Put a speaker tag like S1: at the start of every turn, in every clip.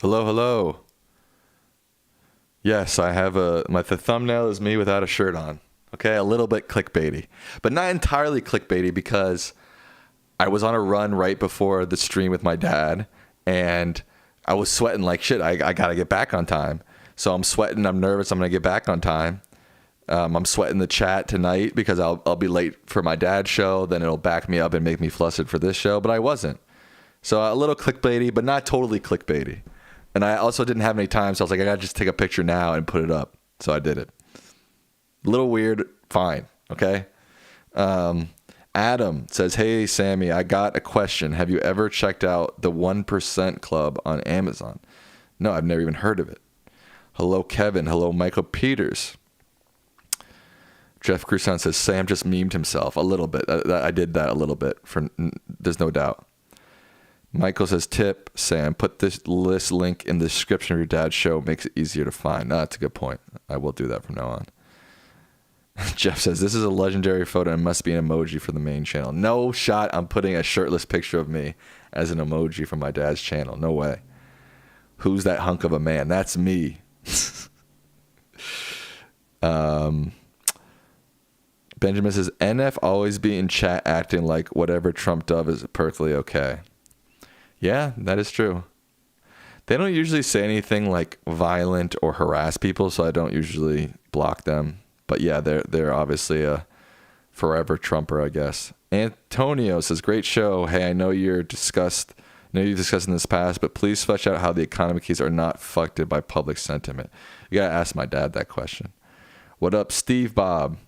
S1: Hello, hello. Yes, I have the thumbnail is me without a shirt on. Okay, a little bit clickbaity, but not entirely clickbaity because I was on a run right before the stream with my dad, and I was sweating like shit. I gotta get back on time, so I'm sweating. I'm nervous. I'm gonna get back on time. I'm sweating the chat tonight because I'll be late for my dad's show. Then it'll back me up and make me flustered for this show, but I wasn't. So a little clickbaity, but not totally clickbaity. And I also didn't have any time, so I was like, I gotta just take a picture now and put it up. So I did it. A little weird, fine, okay? Adam says, hey, Sammy, I got a question. Have you ever checked out the 1% Club on Amazon? No, I've never even heard of it. Hello, Kevin. Hello, Michael Peters. Jeff Cruson says, Sam just memed himself a little bit. I did that a little bit. There's no doubt. Michael says, tip, Sam, put this list link in the description of your dad's show. Makes it easier to find. No, that's a good point. I will do that from now on. Jeff says, this is a legendary photo and must be an emoji for the main channel. No shot I'm putting a shirtless picture of me as an emoji for my dad's channel. No way. Who's that hunk of a man? That's me. Benjamin says, NF always be in chat acting like whatever Trump does is perfectly okay. Yeah, that is true. They don't usually say anything like violent or harass people, so I don't usually block them. But yeah, they're obviously a forever Trumper, I guess. Antonio says, great show. Hey, I know you've discussed in this past, but please flesh out how the economy keys are not fucked by public sentiment. You gotta ask my dad that question. What up, Steve Bob?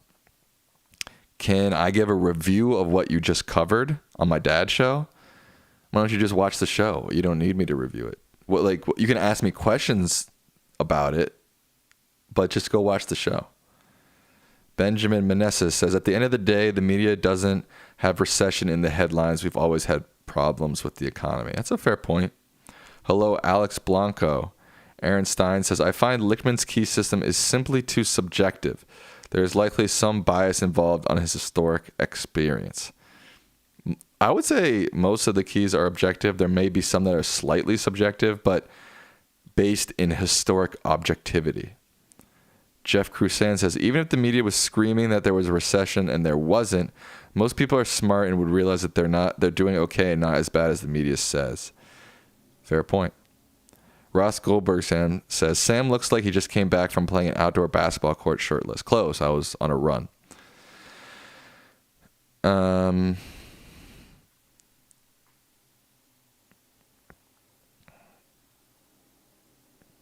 S1: Can I give a review of what you just covered on my dad's show? Why don't you just watch the show? You don't need me to review it. You can ask me questions about it, but just go watch the show. Benjamin Meneses says, at the end of the day, the media doesn't have recession in the headlines. We've always had problems with the economy. That's a fair point. Hello, Alex Blanco. Aaron Stein says, I find Lichtman's key system is simply too subjective. There is likely some bias involved on his historic experience. I would say most of the keys are objective. There may be some that are slightly subjective, but based in historic objectivity. Jeff Crusan says, even if the media was screaming that there was a recession and there wasn't, most people are smart and would realize that they're doing okay and not as bad as the media says. Fair point. Ross Goldberg says, Sam looks like he just came back from playing an outdoor basketball court shirtless. Close. I was on a run.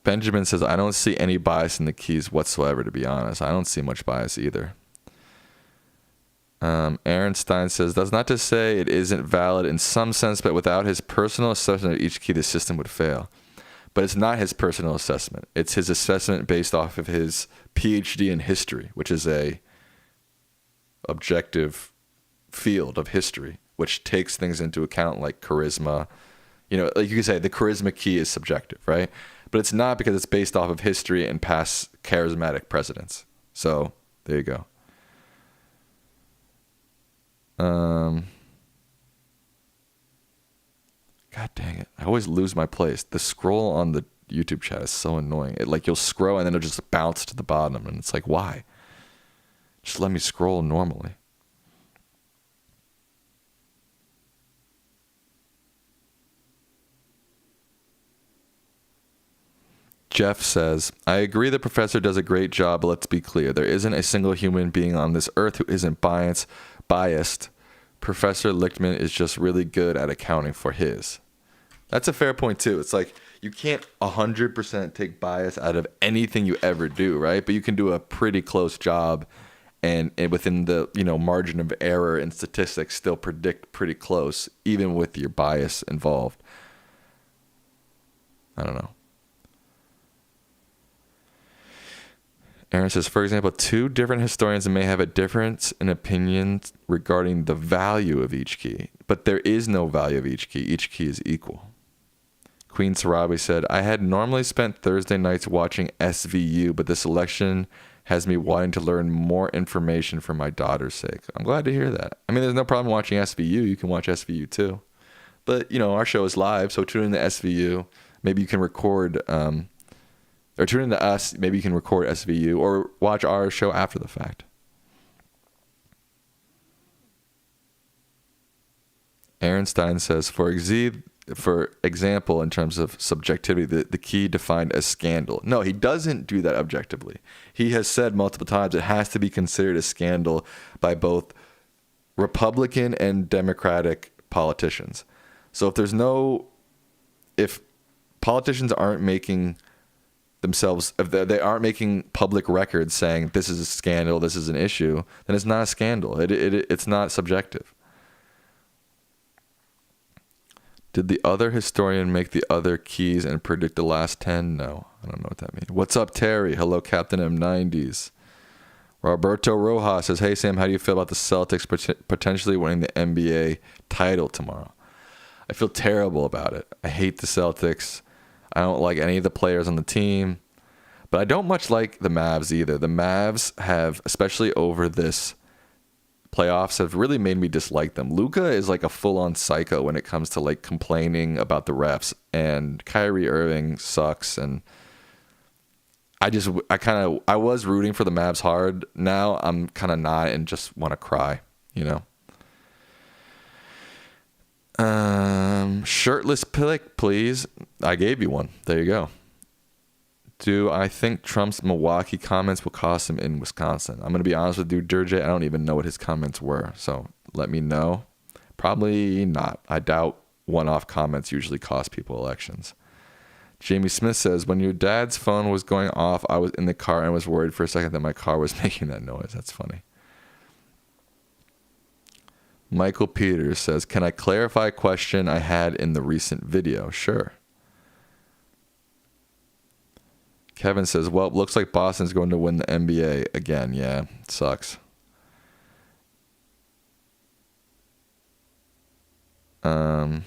S1: Benjamin says, I don't see any bias in the keys whatsoever, to be honest. I don't see much bias either. Aaron Stein says, that's not to say it isn't valid in some sense, but without his personal assessment of each key, the system would fail. But it's not his personal assessment. It's his assessment based off of his PhD in history, which is a objective field of history, which takes things into account like charisma. Like you could say the charisma key is subjective, right? But it's not because it's based off of history and past charismatic presidents. So there you go. God dang it. I always lose my place. The scroll on the YouTube chat is so annoying. You'll scroll and then it'll just bounce to the bottom. And it's like, why? Just let me scroll normally. Jeff says, I agree the professor does a great job, but let's be clear. There isn't a single human being on this earth who isn't biased. Professor Lichtman is just really good at accounting for his. That's a fair point, too. It's like you can't 100% take bias out of anything you ever do, right? But you can do a pretty close job and within the margin of error in statistics still predict pretty close, even with your bias involved. I don't know. Aaron says, for example, two different historians may have a difference in opinion regarding the value of each key, but there is no value of each key. Each key is equal. Queen Sarabi said, I had normally spent Thursday nights watching SVU, but this election has me wanting to learn more information for my daughter's sake. I'm glad to hear that. I mean, there's no problem watching SVU. You can watch SVU too. But, our show is live, so tune in to SVU. maybe you can record, or tune into us. Maybe you can record SVU or watch our show after the fact. Aaron Stein says, for example, in terms of subjectivity, the key defined as scandal. No, he doesn't do that objectively. He has said multiple times it has to be considered a scandal by both Republican and Democratic politicians. So if politicians aren't making themselves, if they aren't making public records saying this is a scandal, this is an issue, then it's not a scandal. It's not subjective. Did the other historian make the other keys and predict the last 10? No, I don't know what that means. What's up, Terry? Hello, Captain M90s. Roberto Rojas says, hey, Sam, how do you feel about the Celtics potentially winning the NBA title tomorrow? I feel terrible about it. I hate the Celtics. I don't like any of the players on the team. But I don't much like the Mavs either. The Mavs have, especially over this playoffs, have really made me dislike them. Luka is like a full-on psycho when it comes to like complaining about the refs, and Kyrie Irving sucks. And I was rooting for the Mavs hard. Now I'm kind of not and just want to cry, you know. Shirtless pic, please. I gave you one. There you go. Do I think Trump's Milwaukee comments will cost him in Wisconsin? I'm going to be honest with you, Durjay. I don't even know what his comments were. So let me know. Probably not. I doubt one-off comments usually cost people elections. Jamie Smith says, when your dad's phone was going off, I was in the car and was worried for a second that my car was making that noise. That's funny. Michael Peters says, can I clarify a question I had in the recent video? Sure. Kevin says, well, it looks like Boston's going to win the NBA again. Yeah, it sucks. Aaron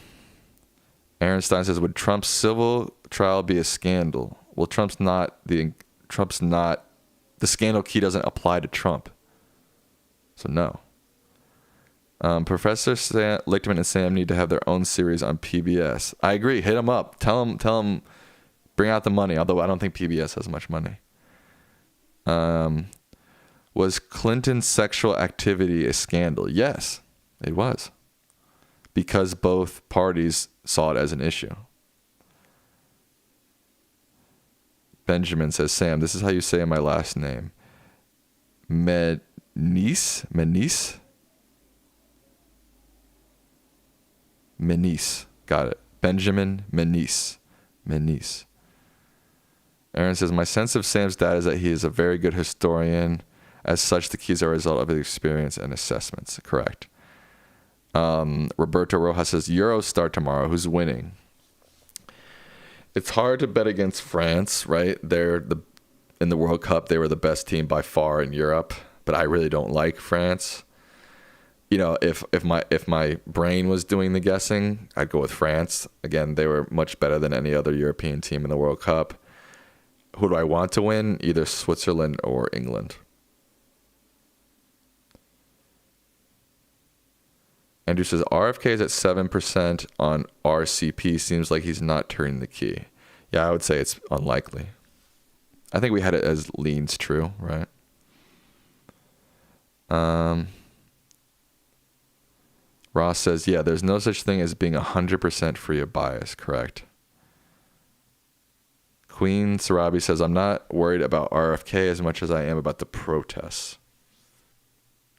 S1: Stein says, would Trump's civil trial be a scandal? Well, the scandal key doesn't apply to Trump. So no. Professor Lichtman and Sam need to have their own series on PBS. I agree. Hit them up. Tell them, bring out the money. Although I don't think PBS has much money. Was Clinton's sexual activity a scandal? Yes, it was. Because both parties saw it as an issue. Benjamin says, Sam, this is how you say my last name. Menise? Got it. Benjamin Menise. Aaron says, my sense of Sam's dad is that he is a very good historian. As such, the keys are a result of his experience and assessments. Correct. Roberto Rojas says, Euros start tomorrow. Who's winning? It's hard to bet against France, right? In the World Cup, they were the best team by far in Europe, but I really don't like France. You know, if my brain was doing the guessing, I'd go with France. Again, they were much better than any other European team in the World Cup. Who do I want to win? Either Switzerland or England. Andrew says, RFK is at 7% on RCP. Seems like he's not turning the key. Yeah, I would say it's unlikely. I think we had it as leans true, right? Ross says, yeah, there's no such thing as being 100% free of bias. Correct. Queen Sarabi says, I'm not worried about RFK as much as I am about the protests.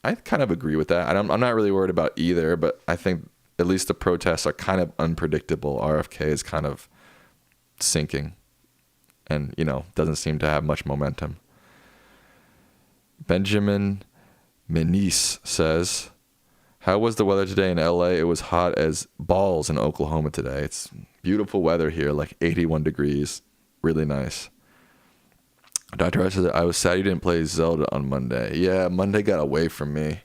S1: I kind of agree with that. I'm not really worried about either, but I think at least the protests are kind of unpredictable. RFK is kind of sinking and, doesn't seem to have much momentum. Benjamin Menise says, how was the weather today in LA? It was hot as balls in Oklahoma today. It's beautiful weather here, like 81 degrees. Really nice. Dr. S says, I was sad you didn't play Zelda on Monday. Yeah, Monday got away from me.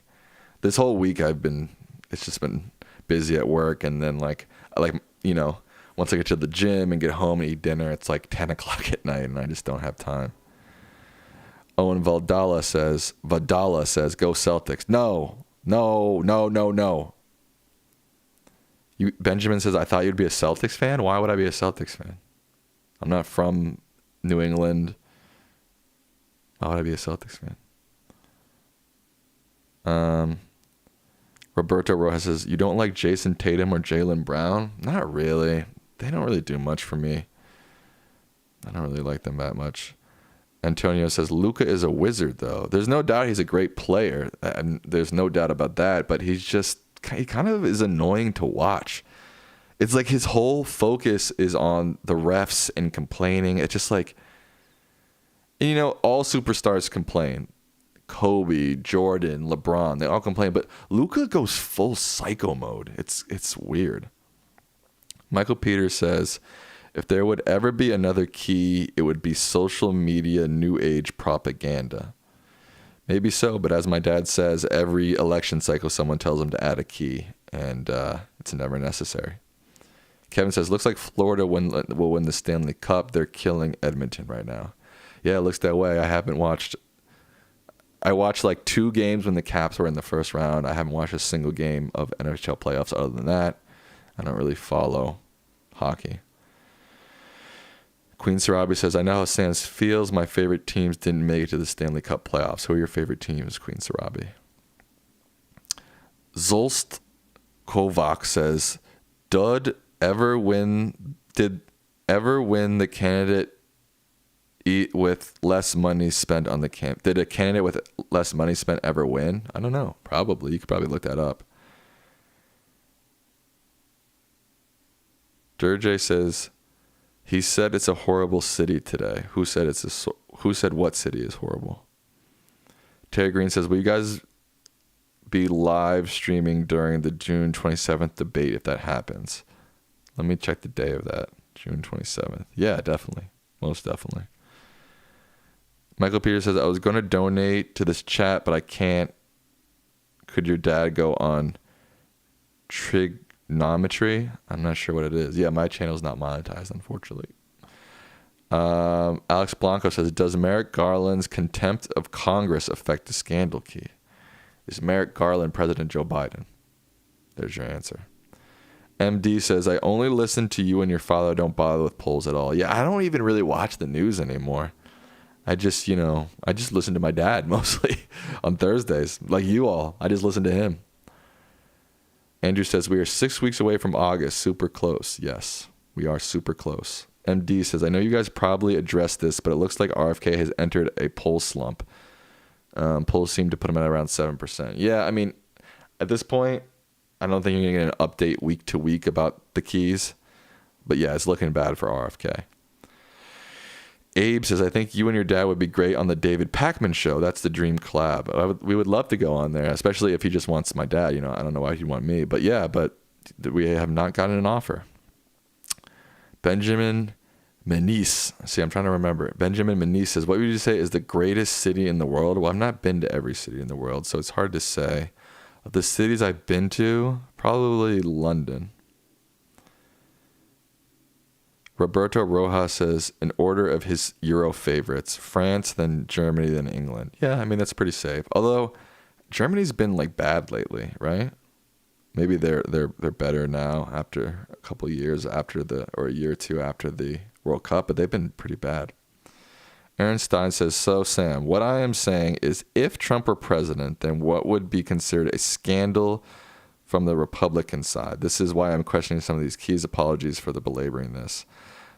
S1: This whole week it's just been busy at work. And then once I get to the gym and get home and eat dinner, it's like 10 o'clock at night and I just don't have time. Owen Vadala says, go Celtics. No. Benjamin says, I thought you'd be a Celtics fan. Why would I be a Celtics fan? I'm not from New England. Why would I be a Celtics fan? Roberto Rojas says, you don't like Jason Tatum or Jaylen Brown? Not really. They don't really do much for me. I don't really like them that much. Antonio says, Luka is a wizard, though. There's no doubt he's a great player. And there's no doubt about that. But he kind of is annoying to watch. It's like his whole focus is on the refs and complaining. It's just like, you know, all superstars complain. Kobe, Jordan, LeBron, they all complain. But Luka goes full psycho mode. It's weird. Michael Peters says, if there would ever be another key, it would be social media new age propaganda. Maybe so, but as my dad says, every election cycle someone tells him to add a key, and it's never necessary. Kevin says, looks like Florida will win the Stanley Cup. They're killing Edmonton right now. Yeah, it looks that way. I watched like 2 games when the Caps were in the first round. I haven't watched a single game of NHL playoffs other than that. I don't really follow hockey. Queen Sarabi says, I know how Sans feels. My favorite teams didn't make it to the Stanley Cup playoffs. Who are your favorite teams, Queen Sarabi? Zolst Kovac says, did ever win the candidate with less money spent on the camp? Did a candidate with less money spent ever win? I don't know. Probably. You could probably look that up. Durjay says, he said it's a horrible city today. Who said what city is horrible? Terry Green says, will you guys be live streaming during the June 27th debate if that happens? Let me check the day of that. June 27th. Yeah, definitely. Most definitely. Michael Peters says, I was going to donate to this chat, but I can't. Could your dad go on trigonometry? I'm not sure what it is. Yeah, my channel's not monetized, unfortunately. Alex Blanco says, does Merrick Garland's contempt of Congress affect the scandal key? Is Merrick Garland President Joe Biden? There's your answer. MD says, I only listen to you and your father. Don't bother with polls at all. Yeah, I don't even really watch the news anymore. I just listen to my dad mostly on Thursdays, like you all. I just listen to him. Andrew says, we are 6 weeks away from August. Super close. Yes, we are super close. MD says, I know you guys probably addressed this, but it looks like RFK has entered a poll slump. Polls seem to put him at around 7%. Yeah, I mean, at this point, I don't think you're going to get an update week to week about the keys. But yeah, it's looking bad for RFK. Abe says, I think you and your dad would be great on the David Pakman show. That's the dream collab. We would love to go on there, especially if he just wants my dad. You know, I don't know why he'd want me. But yeah, but we have not gotten an offer. Benjamin Menis. See, I'm trying to remember. Benjamin Menis says, what would you say is the greatest city in the world? Well, I've not been to every city in the world, so it's hard to say. Of the cities I've been to, probably London. Roberto Rojas says, in order of his Euro favorites, France, then Germany, then England. Yeah, I mean, that's pretty safe. Although, Germany's been, like, bad lately, right? Maybe they're better now after a couple of years or a year or two after the World Cup, but they've been pretty bad. Aaron Stein says, so Sam, what I am saying is if Trump were president, then what would be considered a scandal from the Republican side? This is why I'm questioning some of these keys. Apologies for the belaboring this.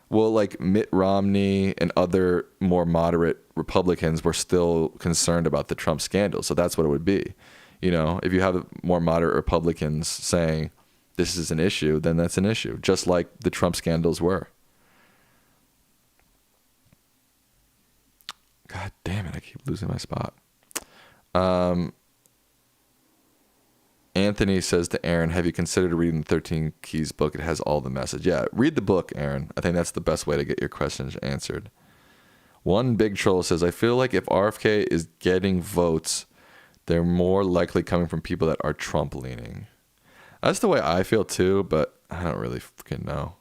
S1: Well, like Mitt Romney and other more moderate Republicans were still concerned about the Trump scandal. So that's what it would be. You know, if you have more moderate Republicans saying this is an issue, then that's an issue, just like the Trump scandals were. God damn it, I keep losing my spot. Anthony says to Aaron, have you considered reading the 13 Keys book? It has all the message. Yeah, read the book, Aaron. I think that's the best way to get your questions answered. One big troll says, I feel like if RFK is getting votes, they're more likely coming from people that are Trump leaning. That's the way I feel too, but I don't really freaking know.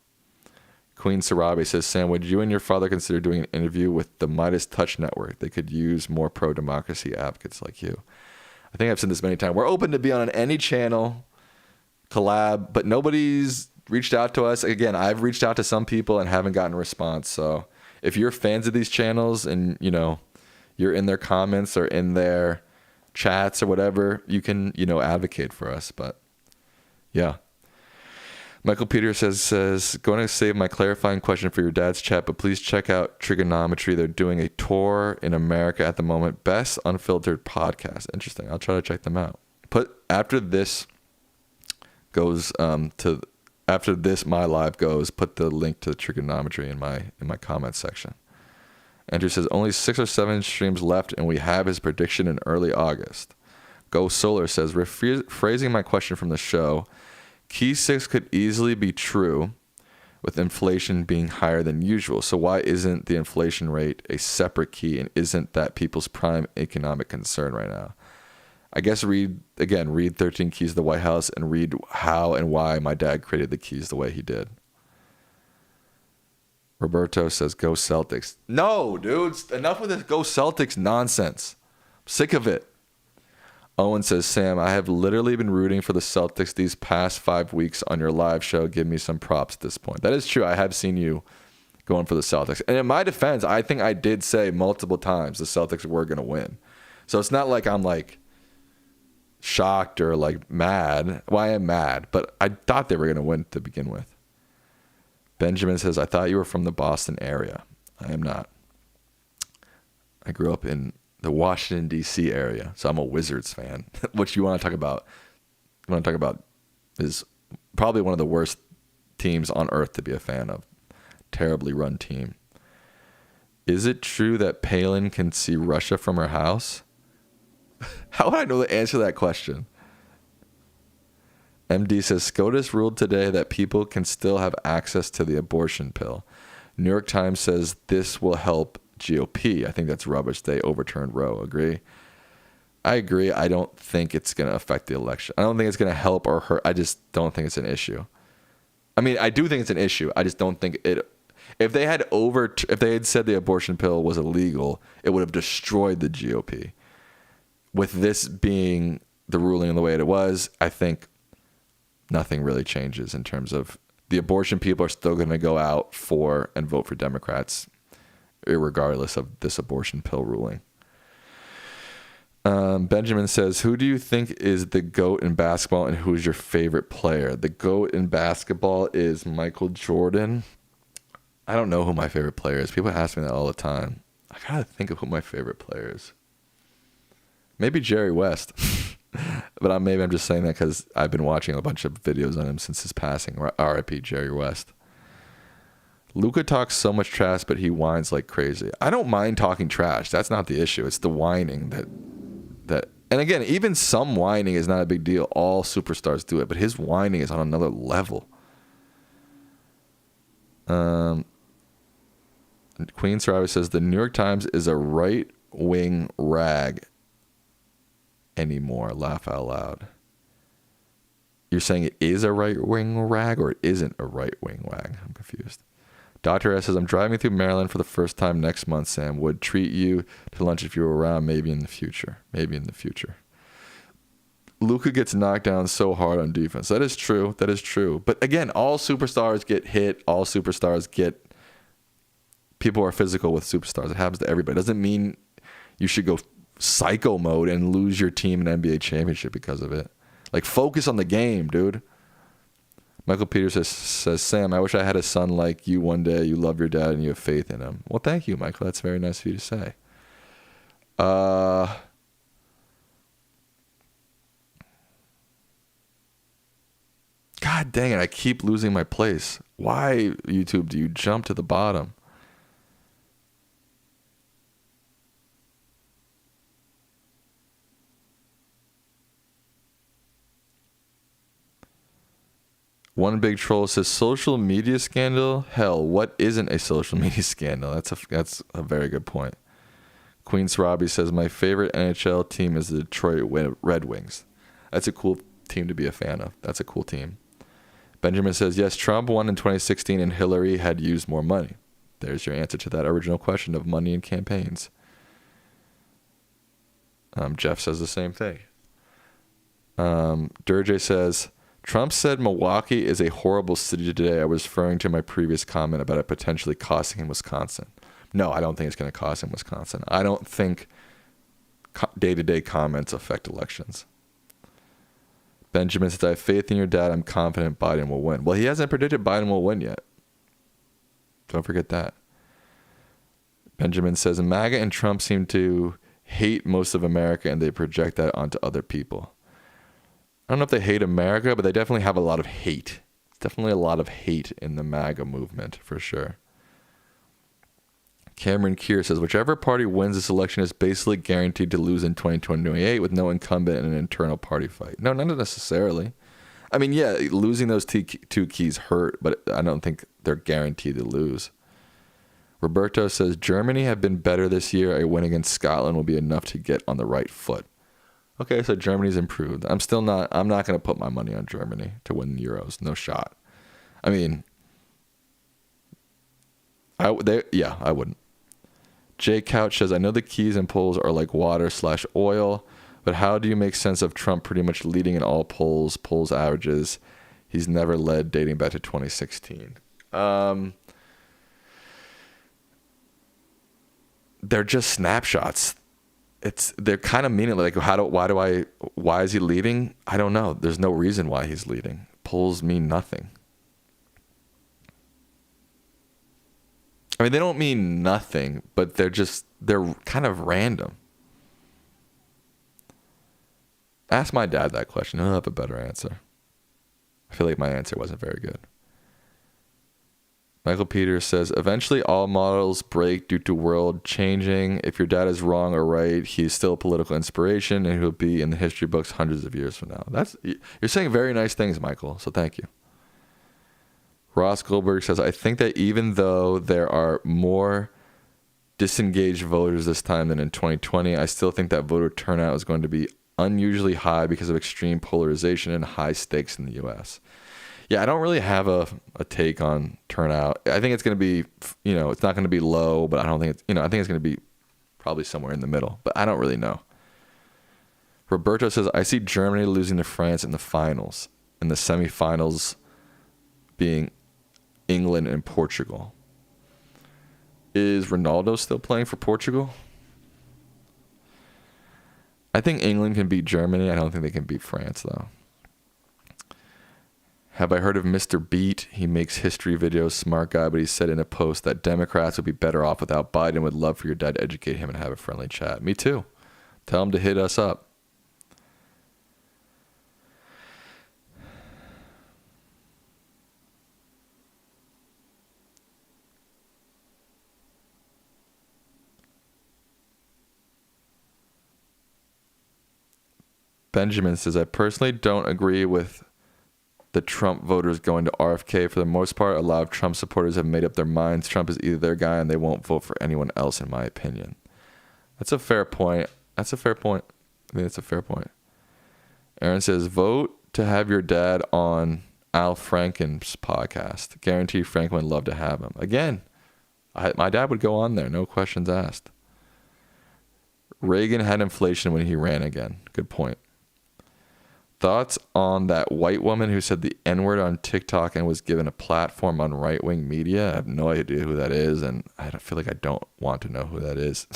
S1: Queen Sarabi says, Sam, would you and your father consider doing an interview with the Midas Touch Network? They could use more pro-democracy advocates like you. I think I've said this many times. We're open to be on any channel, collab, but nobody's reached out to us. Again, I've reached out to some people and haven't gotten a response. So if you're fans of these channels and, you know, you're in their comments or in their chats or whatever, you can, you know, advocate for us. But yeah. Michael Peter says, going to save my clarifying question for your dad's chat, but please check out Trigonometry. They're doing a tour in America at the moment. Best unfiltered podcast. Interesting. I'll try to check them out. After this my live goes, put the link to the Trigonometry in my comment section. Andrew says, only 6 or 7 streams left, and we have his prediction in early August. Go Solar says, rephrasing my question from the show, Key 6 could easily be true with inflation being higher than usual. So why isn't the inflation rate a separate key, and isn't that people's prime economic concern right now? I guess read 13 Keys to the White House and read how and why my dad created the keys the way he did. Roberto says, go Celtics. No, dude, enough with this go Celtics nonsense. I'm sick of it. Owen says, Sam, I have literally been rooting for the Celtics these past 5 weeks on your live show. Give me some props at this point. That is true. I have seen you going for the Celtics. And in my defense, I think I did say multiple times the Celtics were going to win. So it's not like I'm like shocked or like mad. Well, I am mad, but I thought they were going to win to begin with. Benjamin says, I thought you were from the Boston area. I am not. I grew up in the Washington, D.C. area, so I'm a Wizards fan. What you want to talk about? Is probably one of the worst teams on earth to be a fan of. Terribly run team. Is it true that Palin can see Russia from her house? How would I know the answer to that question? MD says, SCOTUS ruled today that people can still have access to the abortion pill. New York Times says this will help GOP. I think that's rubbish. They overturned Roe. Agree? I agree. I don't think it's going to affect the election. I don't think it's going to help or hurt. I just don't think it's an issue. I mean, I do think it's an issue. I just don't think it. If they had said the abortion pill was illegal, it would have destroyed the GOP. With this being the ruling in the way it was, I think nothing really changes in terms of the abortion people are still going to go out for and vote for Democrats, regardless of this abortion pill ruling. Benjamin says, who do you think is the GOAT in basketball and who's your favorite player? The GOAT in basketball is Michael Jordan. I don't know who my favorite player is. People ask me that all the time. I gotta think of who my favorite player is. Maybe Jerry West. But maybe I'm just saying that because I've been watching a bunch of videos on him since his passing. R.I.P. Jerry West. Luka talks so much trash, but he whines like crazy. I don't mind talking trash. That's not the issue. It's the whining that. And again, even some whining is not a big deal. All superstars do it, but his whining is on another level. Queen Sarah says the New York Times is a right-wing rag anymore. Laugh out loud. You're saying it is a right-wing rag or it isn't a right-wing rag? I'm confused. Dr. S says, I'm driving through Maryland for the first time next month, Sam. Would treat you to lunch if you were around, maybe in the future. Maybe in the future. Luka gets knocked down so hard on defense. That is true. That is true. But again, all superstars get hit. All superstars get... People are physical with superstars. It happens to everybody. It doesn't mean you should go psycho mode and lose your team an NBA championship because of it. Like, focus on the game, dude. Michael Peters says, Sam, I wish I had a son like you one day. You love your dad and you have faith in him. Well, thank you, Michael. That's very nice of you to say. God dang it. I keep losing my place. Why, YouTube, do you jump to the bottom? One big troll says, social media scandal? Hell, what isn't a social media scandal? That's a very good point. Queen's Robbie says, my favorite NHL team is the Detroit Red Wings. That's a cool team to be a fan of. That's a cool team. Benjamin says, yes, Trump won in 2016 and Hillary had used more money. There's your answer to that original question of money in campaigns. Jeff says the same thing. Durjay says, Trump said Milwaukee is a horrible city today. I was referring to my previous comment about it potentially costing him Wisconsin. No, I don't think it's going to cost him Wisconsin. I don't think day-to-day comments affect elections. Benjamin says, I have faith in your dad. I'm confident Biden will win. Well, he hasn't predicted Biden will win yet. Don't forget that. Benjamin says, MAGA and Trump seem to hate most of America and they project that onto other people. I don't know if they hate America, but they definitely have a lot of hate. Definitely a lot of hate in the MAGA movement, for sure. Cameron Keir says, whichever party wins this election is basically guaranteed to lose in 2028 with no incumbent in an internal party fight. No, not necessarily. I mean, yeah, losing those two keys hurt, but I don't think they're guaranteed to lose. Roberto says, Germany have been better this year. A win against Scotland will be enough to get on the right foot. Okay, so Germany's improved. I'm not going to put my money on Germany to win the Euros. No shot. I mean, I wouldn't. Jay Couch says, I know the keys and polls are like water/oil, but how do you make sense of Trump pretty much leading in all polls averages? He's never led dating back to 2016. They're just snapshots. They're kind of meaningless. Like, why is he leading? I don't know. There's no reason why he's leading. Polls mean nothing. I mean, they don't mean nothing, but they're kind of random. Ask my dad that question. He'll have a better answer. I feel like my answer wasn't very good. Michael Peters says, eventually all models break due to world changing. If your dad is wrong or right, he's still a political inspiration and he'll be in the history books hundreds of years from now. You're saying very nice things, Michael, so thank you. Ross Goldberg says, I think that even though there are more disengaged voters this time than in 2020, I still think that voter turnout is going to be unusually high because of extreme polarization and high stakes in the U.S. Yeah, I don't really have a take on turnout. I think it's going to be, it's not going to be low, but I don't think it's, I think it's going to be probably somewhere in the middle, but I don't really know. Roberto says, I see Germany losing to France in the finals, and the semifinals being England and Portugal. Is Ronaldo still playing for Portugal? I think England can beat Germany. I don't think they can beat France, though. Have I heard of Mr. Beat? He makes history videos, smart guy, but he said in a post that Democrats would be better off without Biden. Would love for your dad to educate him and have a friendly chat. Me too. Tell him to hit us up. Benjamin says, I personally don't agree with the Trump voters going to RFK. For the most part, a lot of Trump supporters have made up their minds. Trump is either their guy and they won't vote for anyone else, in my opinion. That's a fair point. I think that's a fair point. Aaron says, vote to have your dad on Al Franken's podcast. Guarantee Frank would love to have him. Again, my dad would go on there. No questions asked. Reagan had inflation when he ran again. Good point. Thoughts on that white woman who said the N-word on TikTok and was given a platform on right-wing media? I have no idea who that is, and I feel like I don't want to know who that is.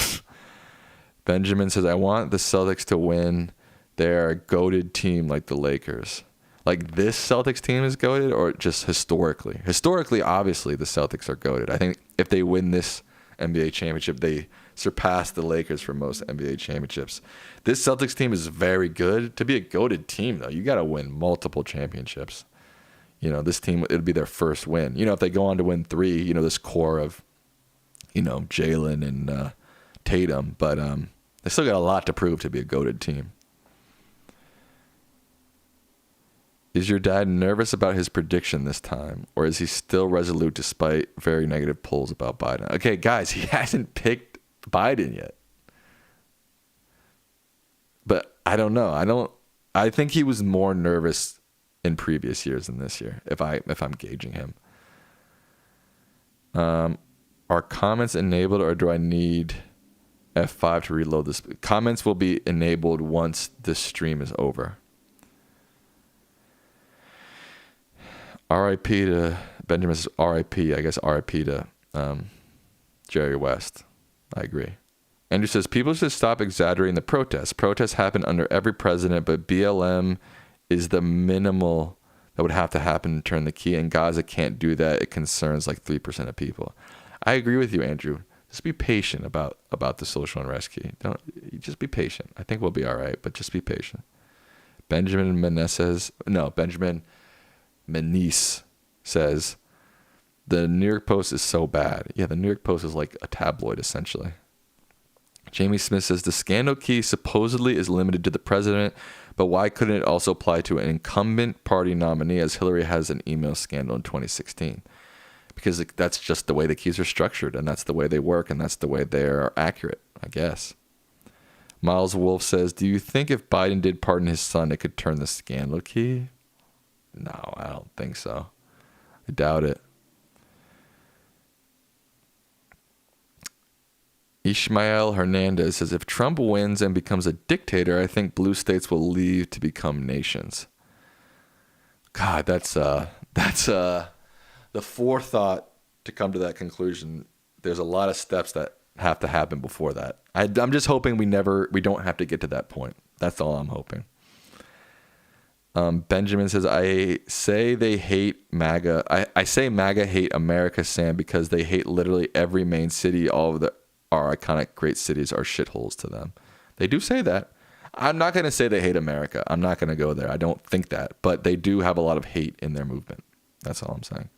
S1: Benjamin says, I want the Celtics to win. They're a goated team like the Lakers. Like this Celtics team is goated, or just historically? Historically, obviously, the Celtics are goated. I think if they win this NBA championship, they surpass the Lakers for most NBA championships. This Celtics team is very good. To be a goated team, though, you got to win multiple championships. This team, it'll be their first win. If they go on to win 3, this core of, Jalen and Tatum. But they still got a lot to prove to be a goated team. Is your dad nervous about his prediction this time? Or is he still resolute despite very negative polls about Biden? Okay, guys, he hasn't picked Biden yet. But I don't know. I think he was more nervous in previous years than this year, if I'm gauging him. Are comments enabled, or do I need F5 to reload this? Comments will be enabled once this stream is over. R.I.P. to Benjamin says R.I.P. I guess R.I.P. to Jerry West. I agree. Andrew says people should stop exaggerating the protests. Protests happen under every president, but BLM is the minimal that would have to happen to turn the key, and Gaza can't do that. It concerns like 3% of people. I agree with you, Andrew. Just be patient about the social unrest key. Just be patient. I think we'll be all right, but just be patient. Benjamin Meneses says the New York Post is so bad. Yeah, the New York Post is like a tabloid essentially. Jamie Smith says the scandal key supposedly is limited to the president, but why couldn't it also apply to an incumbent party nominee, as Hillary has an email scandal in 2016? Because that's just the way the keys are structured, and that's the way they work, and that's the way they are accurate, I guess. Miles Wolf says, do you think if Biden did pardon his son, it could turn the scandal key? No, I don't think so. I doubt it. Ishmael Hernandez says, if Trump wins and becomes a dictator, I think blue states will leave to become nations. God, that's the forethought to come to that conclusion. There's a lot of steps that have to happen before that. I'm just hoping we don't have to get to that point. That's all I'm hoping. Benjamin says, I say they hate MAGA. I say MAGA hate America, Sam, because they hate literally every main city. All of our iconic great cities are shitholes to them. They do say that. I'm not going to say they hate America. I'm not going to go there. I don't think that. But they do have a lot of hate in their movement. That's all I'm saying.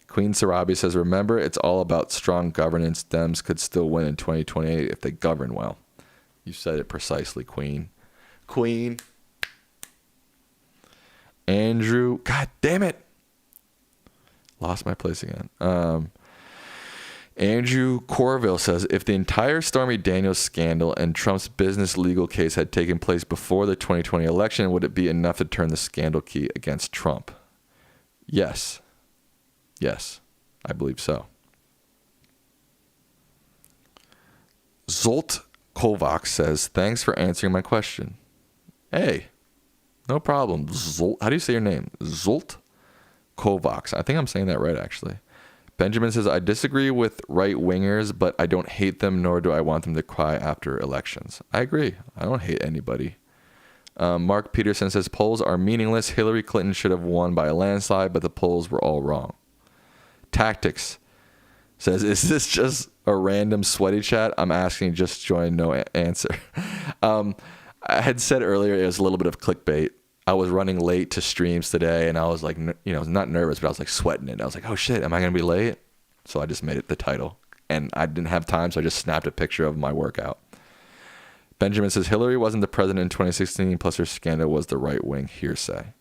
S1: Queen Sarabi says, remember, it's all about strong governance. Dems could still win in 2028 if they govern well. You said it precisely, Queen. Queen. Andrew. God damn it. Lost my place again. Andrew Corville says, if the entire Stormy Daniels scandal and Trump's business legal case had taken place before the 2020 election, would it be enough to turn the scandal key against Trump? Yes. Yes, I believe so. Zolt Kovac says, thanks for answering my question. Hey, no problem. Zolt, how do you say your name? Zolt Kovacs. I think I'm saying that right, actually. Benjamin says, I disagree with right-wingers, but I don't hate them, nor do I want them to cry after elections. I agree. I don't hate anybody. Mark Peterson says, polls are meaningless. Hillary Clinton should have won by a landslide, but the polls were all wrong. Tactics says, is this just a random sweaty chat? I'm asking, just join, no answer. I had said earlier it was a little bit of clickbait. I was running late to streams today, and I was like, not nervous, but I was like sweating it. I was like, oh shit, am I going to be late? So I just made it the title, and I didn't have time, so I just snapped a picture of my workout. Benjamin says, Hillary wasn't the president in 2016, plus her scandal was the right-wing hearsay.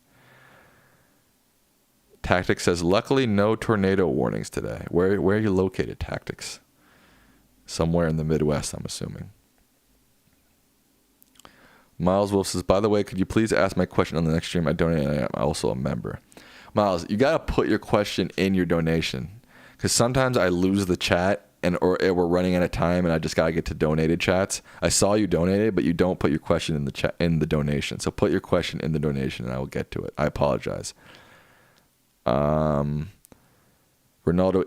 S1: Tactics says, luckily no tornado warnings today. Where are you located, Tactics? Somewhere in the Midwest, I'm assuming. Miles Wolf says, by the way, could you please ask my question on the next stream? I donate, and I'm also a member. Miles, you got to put your question in your donation, because sometimes I lose the chat or we're running out of time and I just got to get to donated chats. I saw you donated, but you don't put your question in the chat, in the donation. So put your question in the donation and I will get to it. I apologize. Ronaldo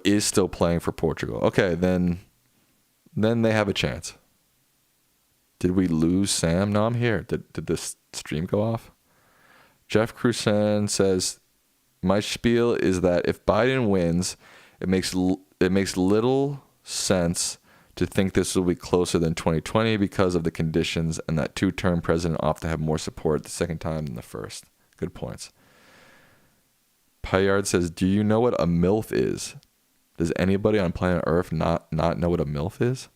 S1: is still playing for Portugal. Okay, then they have a chance. Did we lose Sam? No, I'm here. Did this stream go off? Jeff Cruzen says, my spiel is that if Biden wins, it makes little sense to think this will be closer than 2020 because of the conditions, and that two-term president often have more support the second time than the first. Good points. Payard says, do you know what a MILF is? Does anybody on planet Earth not know what a MILF is?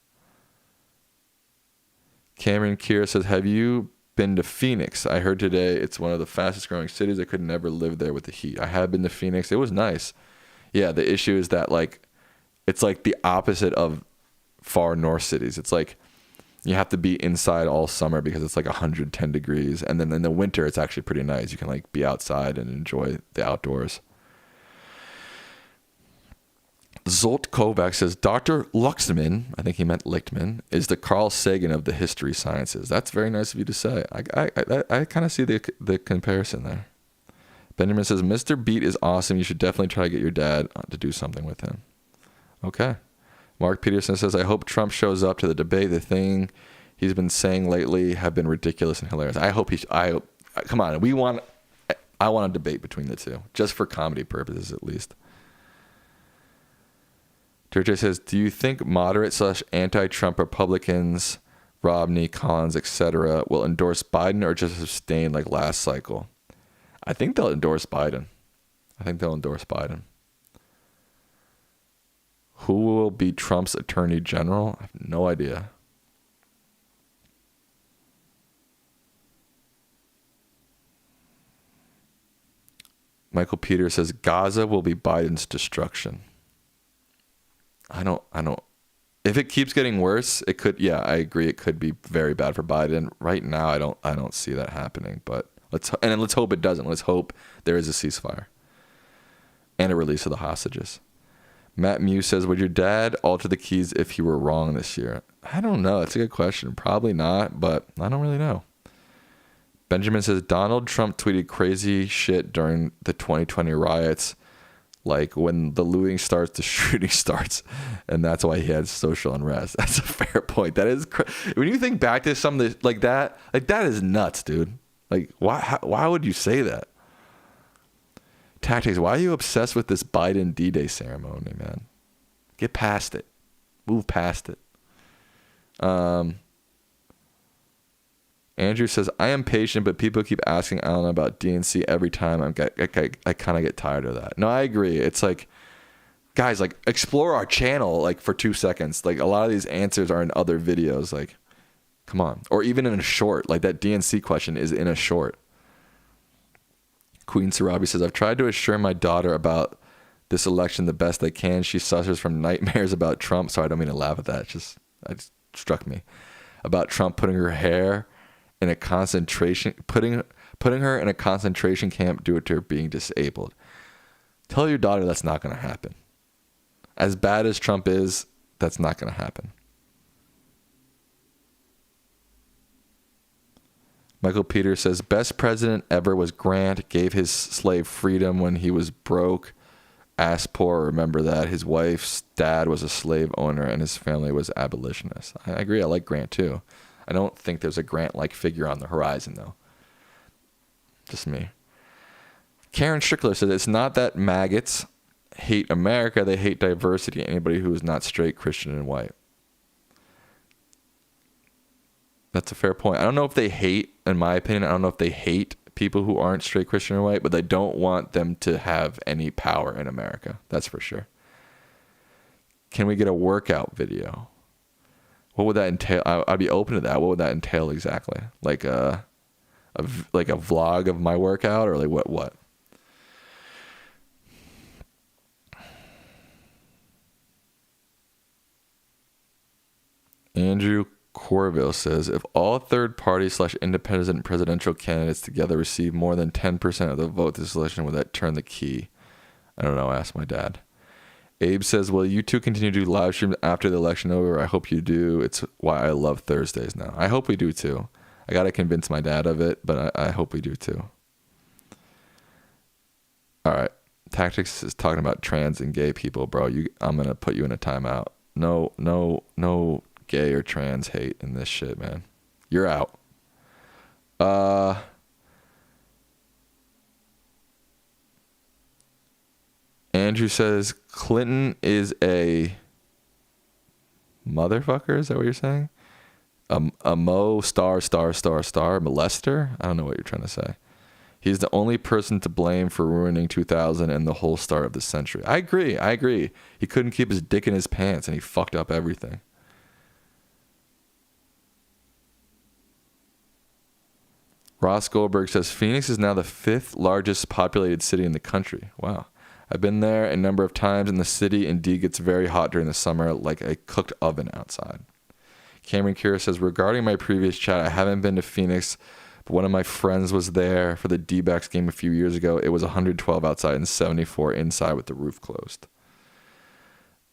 S1: Cameron Kira says, have you been to Phoenix? I heard today it's one of the fastest growing cities. I could never live there with the heat. I have been to Phoenix. It was nice. Yeah, the issue is that it's like the opposite of far north cities. It's like you have to be inside all summer because it's like 110 degrees. And then in the winter, it's actually pretty nice. You can be outside and enjoy the outdoors. Zolt Kovac says, Dr. Lichtman, I think he meant Lichtman, is the Carl Sagan of the history sciences. That's very nice of you to say. I kind of see the comparison there. Benjamin says, Mr. Beat is awesome. You should definitely try to get your dad to do something with him. Okay. Mark Peterson says, I hope Trump shows up to the debate. The thing he's been saying lately have been ridiculous and hilarious. I hope come on. I want a debate between the two, just for comedy purposes at least. George says, do you think moderate / anti-Trump Republicans, Romney, Collins, etc., will endorse Biden or just abstain like last cycle? I think they'll endorse Biden. Who will be Trump's attorney general? I have no idea. Michael Peters says Gaza will be Biden's destruction. I don't. If it keeps getting worse, it could. Yeah, I agree. It could be very bad for Biden. Right now, I don't see that happening. But let's hope it doesn't. Let's hope there is a ceasefire and a release of the hostages. Matt Mew says, would your dad alter the keys if he were wrong this year? I don't know. That's a good question. Probably not, but I don't really know. Benjamin says, Donald Trump tweeted crazy shit during the 2020 riots. Like, when the looting starts, the shooting starts. And that's why he had social unrest. That's a fair point. That is when you think back to something like that is nuts, dude. Like, why would you say that? Tactics, why are you obsessed with this Biden D-Day ceremony, man? Get past it. Move past it. Andrew says, I am patient, but people keep asking Alan about DNC every time. I kind of get tired of that. No, I agree. It's like, guys, like, explore our channel, like, for 2 seconds. Like, a lot of these answers are in other videos. Like, come on. Or even in a short. Like, that DNC question is in a short. Queen Sarabi says, I've tried to assure my daughter about this election the best I can. She suffers from nightmares about Trump. Sorry, I don't mean to laugh at that. It just struck me. About Trump putting her in a concentration camp due to her being disabled. Tell your daughter that's not going to happen. As bad as Trump is, that's not going to happen. Michael Peters says, best president ever was Grant. Gave his slave freedom when he was broke. Ass poor. Remember that. His wife's dad was a slave owner and his family was abolitionists. I agree. I like Grant too. I don't think there's a Grant-like figure on the horizon, though. Just me. Karen Strickler says, it's not that maggots hate America. They hate diversity. Anybody who is not straight, Christian, and white. That's a fair point. I don't know if they hate, in my opinion, I don't know if they hate people who aren't straight, Christian, or white, but they don't want them to have any power in America. That's for sure. Can we get a workout video? What would that entail? I'd be open to that. What would that entail exactly? Like a vlog of my workout, or like what? Andrew Corville says, if all third-party / independent presidential candidates together receive more than 10% of the vote this election, would that turn the key? I don't know. Ask my dad. Abe says, will you two continue to do live streams after the election over? I hope you do. It's why I love Thursdays now. I hope we do too. I got to convince my dad of it, but I hope we do too. All right. Tactics is talking about trans and gay people, bro. I'm going to put you in a timeout. No gay or trans hate in this shit, man. You're out. Andrew says Clinton is a motherfucker. Is that what you're saying? A Mo star molester? I don't know what you're trying to say. He's the only person to blame for ruining 2000 and the whole start of the century. I agree. He couldn't keep his dick in his pants and he fucked up everything. Ross Goldberg says Phoenix is now the 5th largest populated city in the country. Wow. I've been there a number of times, and the city indeed gets very hot during the summer, like a cooked oven outside. Cameron Kira says, regarding my previous chat, I haven't been to Phoenix, but one of my friends was there for the D-backs game a few years ago. It was 112 outside and 74 inside with the roof closed.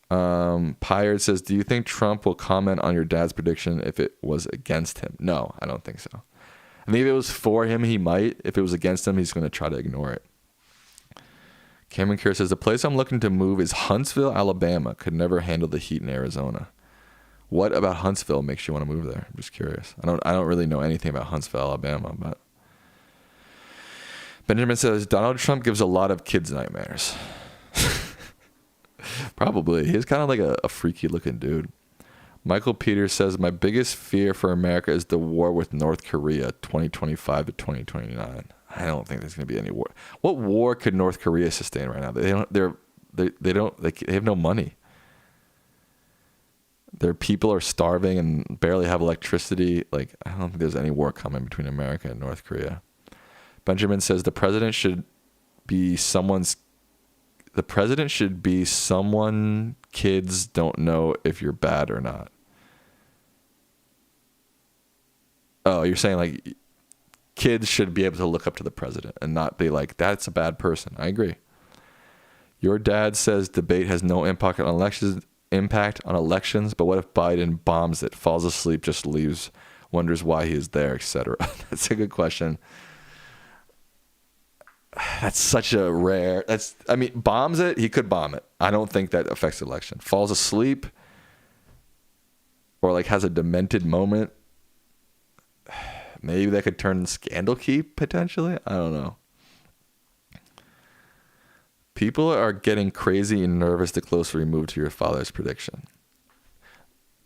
S1: Pyred says, do you think Trump will comment on your dad's prediction if it was against him? No, I don't think so. I think if it was for him, he might. If it was against him, he's going to try to ignore it. Cameron Kerr says, the place I'm looking to move is Huntsville, Alabama. Could never handle the heat in Arizona. What about Huntsville makes you want to move there? I'm just curious. I don't really know anything about Huntsville, Alabama, but Benjamin says, Donald Trump gives a lot of kids nightmares. Probably. He's kind of like a freaky looking dude. Michael Peters says, my biggest fear for America is the war with North Korea, 2025 to 2029. I don't think there's going to be any war. What war could North Korea sustain right now? They have no money. Their people are starving and barely have electricity. Like, I don't think there's any war coming between America and North Korea. Benjamin says the president should be someone kids don't know if you're bad or not. Oh, you're saying like kids should be able to look up to the president and not be like, that's a bad person. I agree. Your dad says debate has no impact on elections, but what if Biden bombs it, falls asleep, just leaves, wonders why he is there, etc.? That's a good question. That's such a rare, bombs it, he could bomb it. I don't think that affects the election. Falls asleep or like has a demented moment. Maybe that could turn scandal key potentially. I don't know. People are getting crazy and nervous the closer we move to your father's prediction.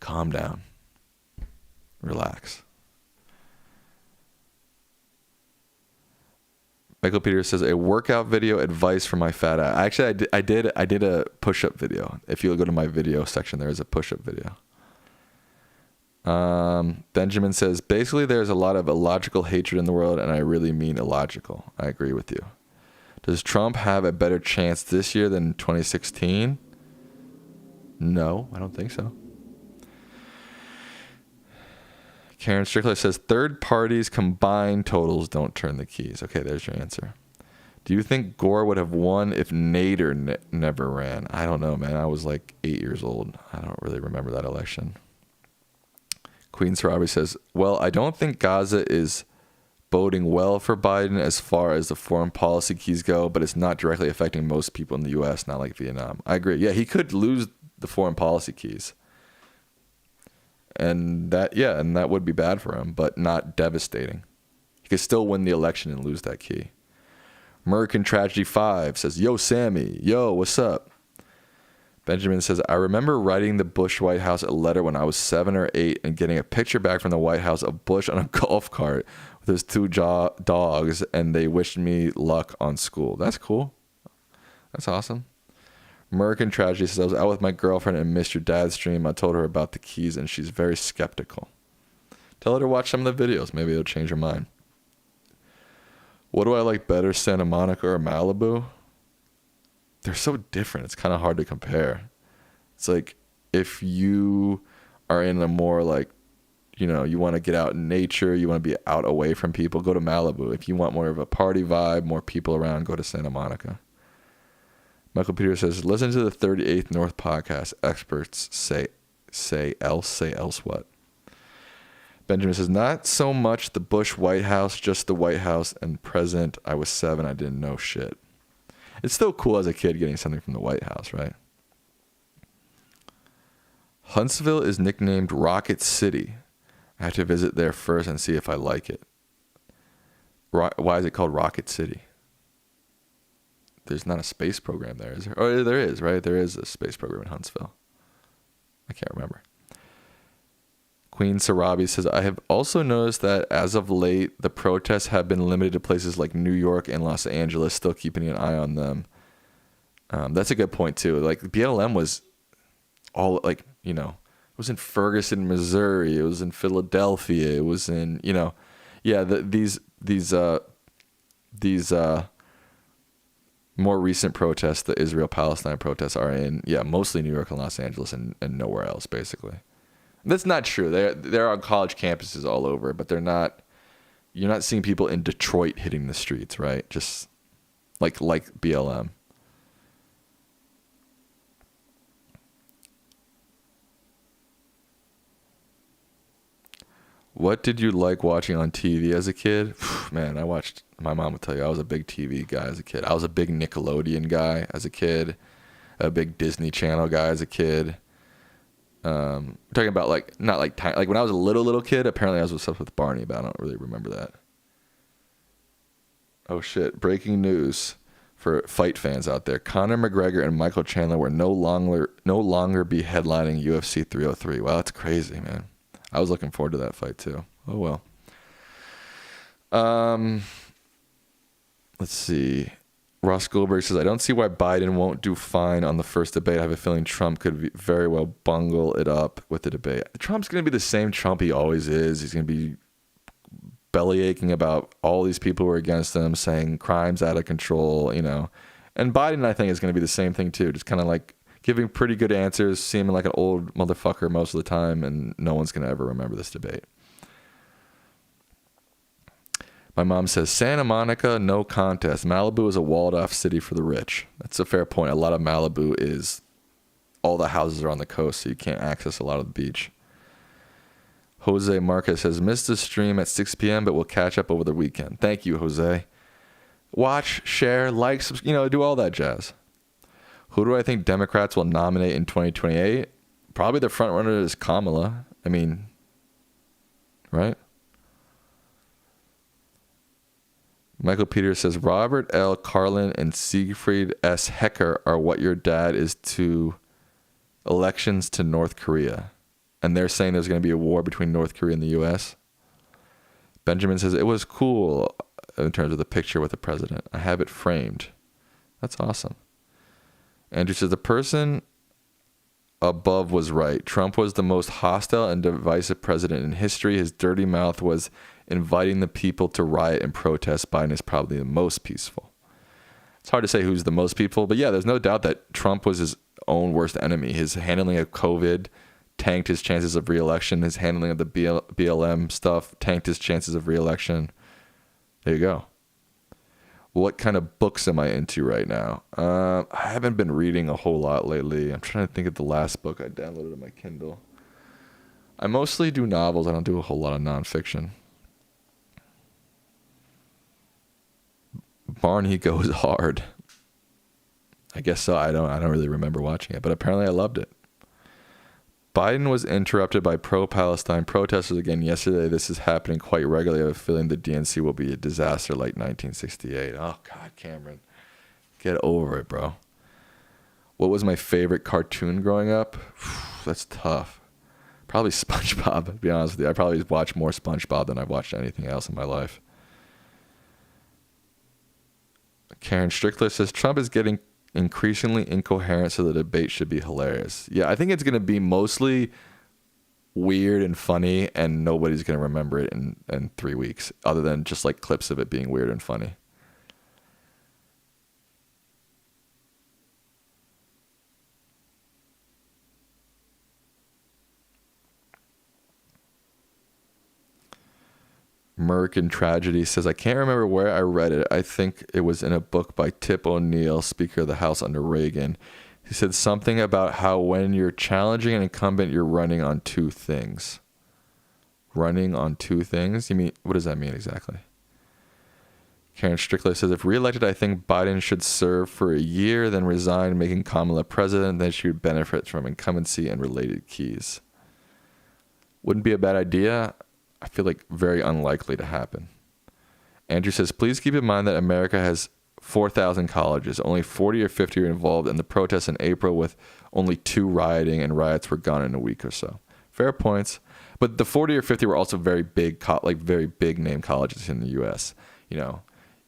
S1: Calm down. Relax. Michael Peters says, a workout video advice for my fat ass. Actually, I did a push-up video. If you go to my video section, there is a push-up video. Benjamin says, basically there's a lot of illogical hatred in the world, and I really mean illogical. I agree with you. Does Trump have a better chance this year than 2016? No, I don't think so. Karen Strickler says, third parties combined totals don't turn the keys. Okay, there's your answer. Do you think Gore would have won if Nader never ran? I don't know, man. I was like 8 years old. I don't really remember that election. Queen Sarabi says, well, I don't think Gaza is boding well for Biden as far as the foreign policy keys go, but it's not directly affecting most people in the U.S., not like Vietnam. I agree. Yeah, he could lose the foreign policy keys. And that would be bad for him, but not devastating. He could still win the election and lose that key. American Tragedy 5 says, yo, Sammy. Yo, what's up? Benjamin says, I remember writing the Bush White House a letter when I was 7 or 8 and getting a picture back from the White House of Bush on a golf cart with his 2 dogs, and they wished me luck on school. That's cool. That's awesome. American Tragedy says, I was out with my girlfriend and missed your dad's stream. I told her about the keys, and she's very skeptical. Tell her to watch some of the videos. Maybe it'll change her mind. What do I like better, Santa Monica or Malibu? They're so different. It's kind of hard to compare. It's like if you are in a more like, you want to get out in nature, you want to be out away from people, go to Malibu. If you want more of a party vibe, more people around, go to Santa Monica. Michael Peters says, listen to the 38th North podcast. Experts say else what? Benjamin says, not so much the Bush White House, just the White House and president. I was 7. I didn't know shit. It's still cool as a kid getting something from the White House, right? Huntsville is nicknamed Rocket City. I have to visit there first and see if I like it. Why is it called Rocket City? There's not a space program there, is there? Oh, there is, right? There is a space program in Huntsville. I can't remember. Queen Sarabi says, I have also noticed that as of late, the protests have been limited to places like New York and Los Angeles, still keeping an eye on them. That's a good point, too. Like, BLM was all, like, it was in Ferguson, Missouri. It was in Philadelphia. It was in, these more recent protests, the Israel-Palestine protests, are in, mostly New York and Los Angeles and nowhere else, basically. That's not true. They're on college campuses all over, but they're not. You're not seeing people in Detroit hitting the streets, right? Just like BLM. What did you like watching on TV as a kid? Man, my mom would tell you I was a big TV guy as a kid. I was a big Nickelodeon guy as a kid, a big Disney Channel guy as a kid. We're talking about like, not like tiny, like when I was a little kid, apparently I was obsessed with Barney, but I don't really remember that. Oh shit, breaking news for fight fans out there. Conor McGregor and Michael Chandler will no longer be headlining UFC 303. Wow, that's crazy, man. I was looking forward to that fight too. Oh well. Let's see. Ross Goldberg says, I don't see why Biden won't do fine on the first debate. I have a feeling Trump could very well bungle it up with the debate. Trump's going to be the same Trump he always is. He's going to be belly aching about all these people who are against him, saying crime's out of control, you know. And Biden, I think, is going to be the same thing too. Just kind of like giving pretty good answers, seeming like an old motherfucker most of the time, and no one's going to ever remember this debate. My mom says, Santa Monica, no contest. Malibu is a walled-off city for the rich. That's a fair point. A lot of Malibu is, all the houses are on the coast, so you can't access a lot of the beach. Jose Marquez says, missed the stream at 6 p.m., but we'll catch up over the weekend. Thank you, Jose. Watch, share, like, do all that jazz. Who do I think Democrats will nominate in 2028? Probably the front runner is Kamala. I mean, right? Michael Peters says, Robert L. Carlin and Siegfried S. Hecker are what your dad is to elections to North Korea. And they're saying there's going to be a war between North Korea and the U.S. Benjamin says, it was cool in terms of the picture with the president. I have it framed. That's awesome. Andrew says, the person above was right. Trump was the most hostile and divisive president in history. His dirty mouth was inviting the people to riot and protest. Biden is probably the most peaceful. It's hard to say who's the most peaceful, but yeah, there's no doubt that Trump was his own worst enemy. His handling of COVID tanked his chances of re-election. His handling of the BLM stuff tanked his chances of re-election. There you go. What kind of books am I into right now? I haven't been reading a whole lot lately. I'm trying to think of the last book I downloaded on my Kindle. I mostly do novels. I don't do a whole lot of nonfiction. Barney goes hard. I guess so. I don't really remember watching it, but apparently I loved it. Biden was interrupted by pro-Palestine protesters again yesterday. This is happening quite regularly. I have a feeling the DNC will be a disaster like 1968. Oh, God, Cameron. Get over it, bro. What was my favorite cartoon growing up? That's tough. Probably SpongeBob, to be honest with you. I probably watched more SpongeBob than I've watched anything else in my life. Karen Strickler says, Trump is getting increasingly incoherent, so the debate should be hilarious. Yeah, I think it's going to be mostly weird and funny, and nobody's going to remember it in 3 weeks, other than just like clips of it being weird and funny. American Tragedy says, I can't remember where I read it. I think it was in a book by Tip O'Neill, Speaker of the House under Reagan. He said something about how when you're challenging an incumbent, you're running on two things. Running on two things? You mean, what does that mean exactly? Karen Strickler says, if reelected, I think Biden should serve for a year, then resign, making Kamala president. Then she would benefit from incumbency and related keys. Wouldn't be a bad idea. I feel like very unlikely to happen. Andrew says, please keep in mind that America has 4,000 colleges. Only 40 or 50 are involved in the protests in April, with only 2 rioting, and riots were gone in a week or so. Fair points. But the 40 or 50 were also very big, very big name colleges in the U.S. You know,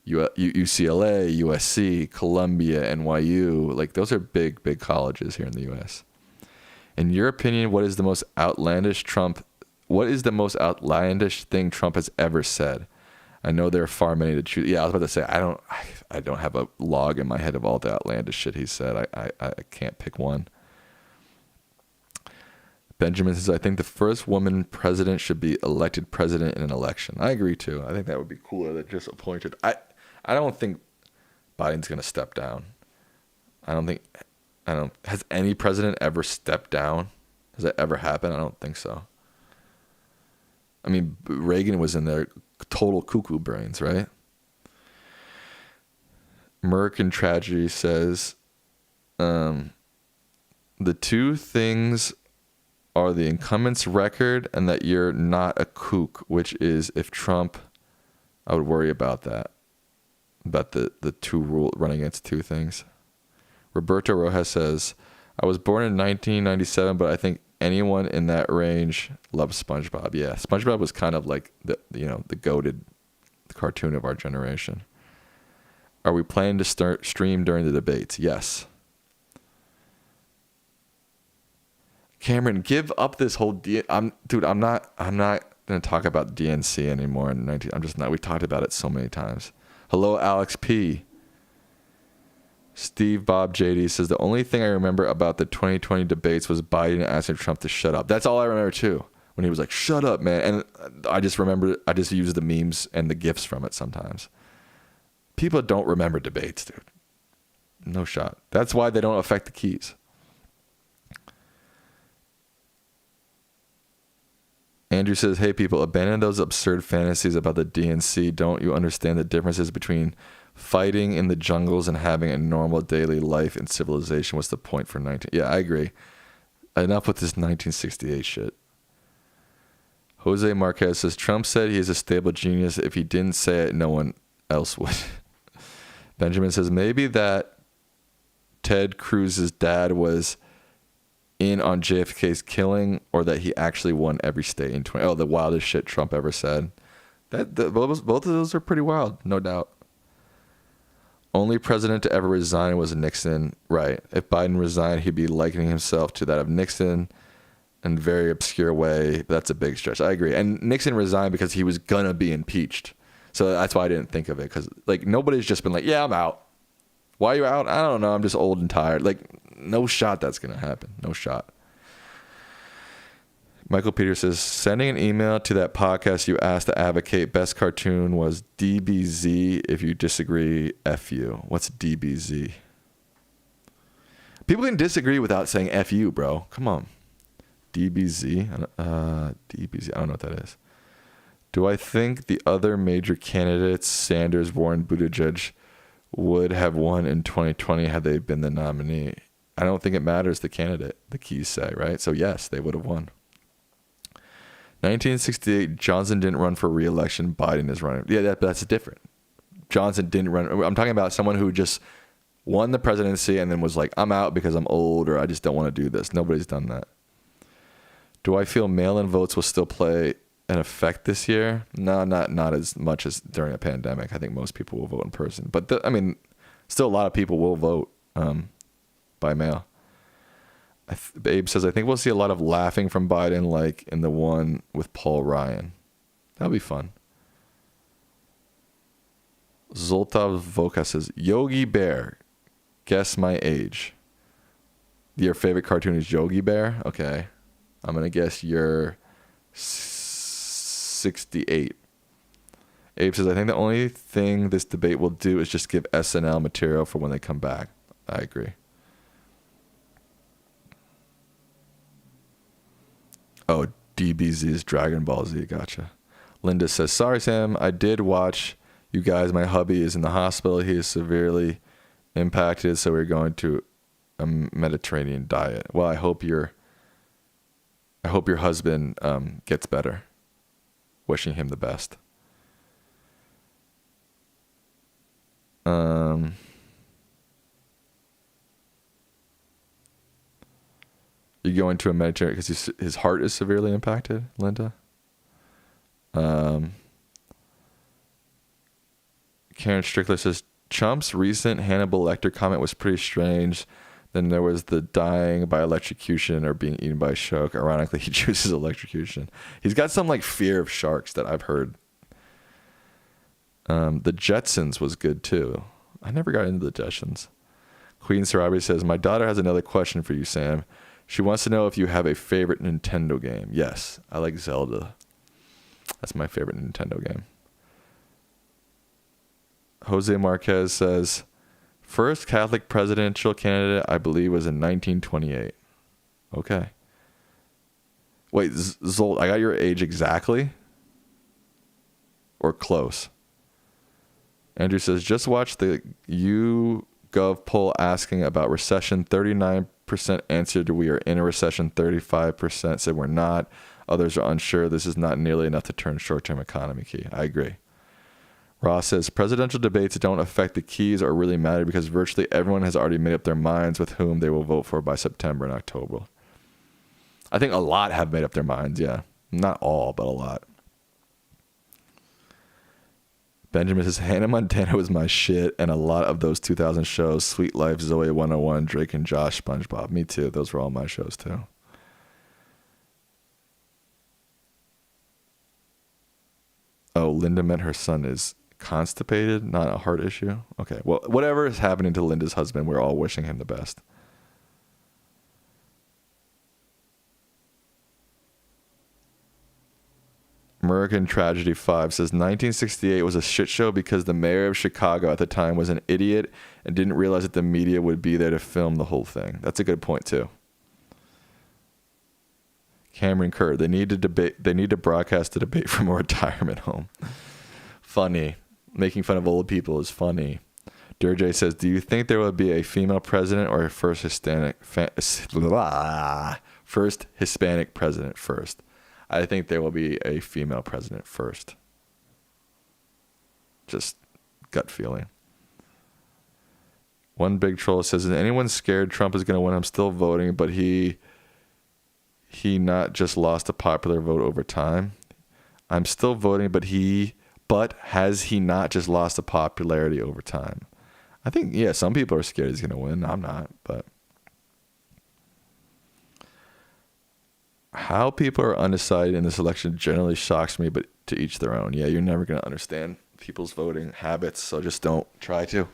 S1: UCLA, USC, Columbia, NYU. Like, those are big, big colleges here in the U.S. In your opinion, what is the most outlandish thing Trump has ever said? I know there are far many to choose. Yeah, I was about to say, I don't have a log in my head of all the outlandish shit he said. I can't pick one. Benjamin says, I think the first woman president should be elected president in an election. I agree too. I think that would be cooler than just appointed. I don't think Biden's going to step down. Has any president ever stepped down? Has that ever happened? I don't think so. I mean, Reagan was in there, total cuckoo brains, right? American Tragedy says, the two things are the incumbent's record and that you're not a kook, which is if Trump, I would worry about that. About the two rule running against two things. Roberto Rojas says, I was born in 1997, but I think anyone in that range loves SpongeBob. Yeah, SpongeBob was kind of like the goated cartoon of our generation. Are we planning to stream during the debates? Yes. Cameron, give up this whole I'm not gonna talk about DNC anymore. I'm just not. We've talked about it so many times. Hello, Alex P. Steve Bob JD says the only thing I remember about the 2020 debates was Biden asking Trump to shut up. That's all I remember too. When he was like, "Shut up, man," and I just use the memes and the gifs from it sometimes. People don't remember debates, dude. No shot. That's why they don't affect the keys. Andrew says, hey, people, abandon those absurd fantasies about the DNC. Don't you understand the differences between fighting in the jungles and having a normal daily life in civilization? What's the point for 19? Yeah, I agree. Enough with this 1968 shit. Jose Marquez says, Trump said he is a stable genius. If he didn't say it, no one else would. Benjamin says, maybe that Ted Cruz's dad was in on JFK's killing, or that he actually won every state in 20. Oh, the wildest shit Trump ever said. Both of those are pretty wild, no doubt. Only president to ever resign was Nixon. Right. If Biden resigned, he'd be likening himself to that of Nixon in a very obscure way. That's a big stretch. I agree. And Nixon resigned because he was gonna be impeached. So that's why I didn't think of it, because like nobody's just been like, yeah, I'm out. Why are you out? I don't know. I'm just old and tired. Like, no shot that's going to happen. No shot. Michael Peters says, sending an email to that podcast you asked to advocate best cartoon was DBZ. If you disagree, F you. What's DBZ? People can disagree without saying F you, bro. Come on. DBZ? DBZ. I don't know what that is. Do I think the other major candidates, Sanders, Warren, Buttigieg, would have won in 2020 had they been the nominee? I don't think it matters the candidate, the keys say, right? So yes, they would have won. 1968, Johnson didn't run for re-election. Biden is running. Yeah, that's different. Johnson didn't run. I'm talking about someone who just won the presidency and then was like, I'm out because I'm old, or I just don't want to do this. Nobody's done that. Do I feel mail-in votes will still play an effect this year? No, not as much as during a pandemic. I think most people will vote in person. But still a lot of people will vote by mail. Babe says, I think we'll see a lot of laughing from Biden, like in the one with Paul Ryan. That'll be fun. Zoltav Voka says, Yogi Bear, guess my age. Your favorite cartoon is Yogi Bear? Okay. I'm going to guess you're 68. Abe says, I think the only thing this debate will do is just give SNL material for when they come back. I agree. Oh, DBZ's Dragon Ball Z. Gotcha. Linda says, sorry, Sam. I did watch you guys. My hubby is in the hospital. He is severely impacted, so we're going to a Mediterranean diet. Well, I hope your husband gets better. Wishing him the best. You go into a Mediterranean because his heart is severely impacted, Linda. Karen Strickler says, Trump's recent Hannibal Lecter comment was pretty strange. Then there was the dying by electrocution or being eaten by a shark. Ironically, he chooses electrocution. He's got some like fear of sharks that I've heard. The Jetsons was good too. I never got into the Jetsons. Queen Sarabi says, my daughter has another question for you, Sam. She wants to know if you have a favorite Nintendo game. Yes, I like Zelda. That's my favorite Nintendo game. Jose Marquez says, first Catholic presidential candidate, I believe, was in 1928. Okay. Wait, Zolt, I got your age exactly? or close. Andrew says, just watch the YouGov poll asking about recession. 39% answered we are in a recession. 35% said we're not. Others are unsure. This is not nearly enough to turn short-term economy key. I agree. Ross says, presidential debates don't affect the keys or really matter because virtually everyone has already made up their minds with whom they will vote for by September and October. I think a lot have made up their minds, yeah. Not all, but a lot. Benjamin says, Hannah Montana was my shit, and a lot of those 2000 shows, Sweet Life, Zoe 101, Drake and Josh, SpongeBob. Me too. Those were all my shows too. Oh, Linda meant her son is constipated, not a heart issue. Okay, well, whatever is happening to Linda's husband, we're all wishing him the best. American Tragedy 5 says 1968 was a shit show because the mayor of Chicago at the time was an idiot and didn't realize that the media would be there to film the whole thing. That's a good point too. Cameron Kerr, they need to broadcast the debate from a retirement home. Funny. Making fun of old people is funny. Durjay says, do you think there will be a female president or a first Hispanic president first? I think there will be a female president first. Just gut feeling. One big troll says, is anyone scared Trump is going to win? I'm still voting, but he not just lost a popular vote over time. I'm still voting, but has he not just lost the popularity over time? I think, yeah, some people are scared he's going to win. I'm not, but how people are undecided in this election generally shocks me, but to each their own. Yeah, you're never going to understand people's voting habits, so just don't try to.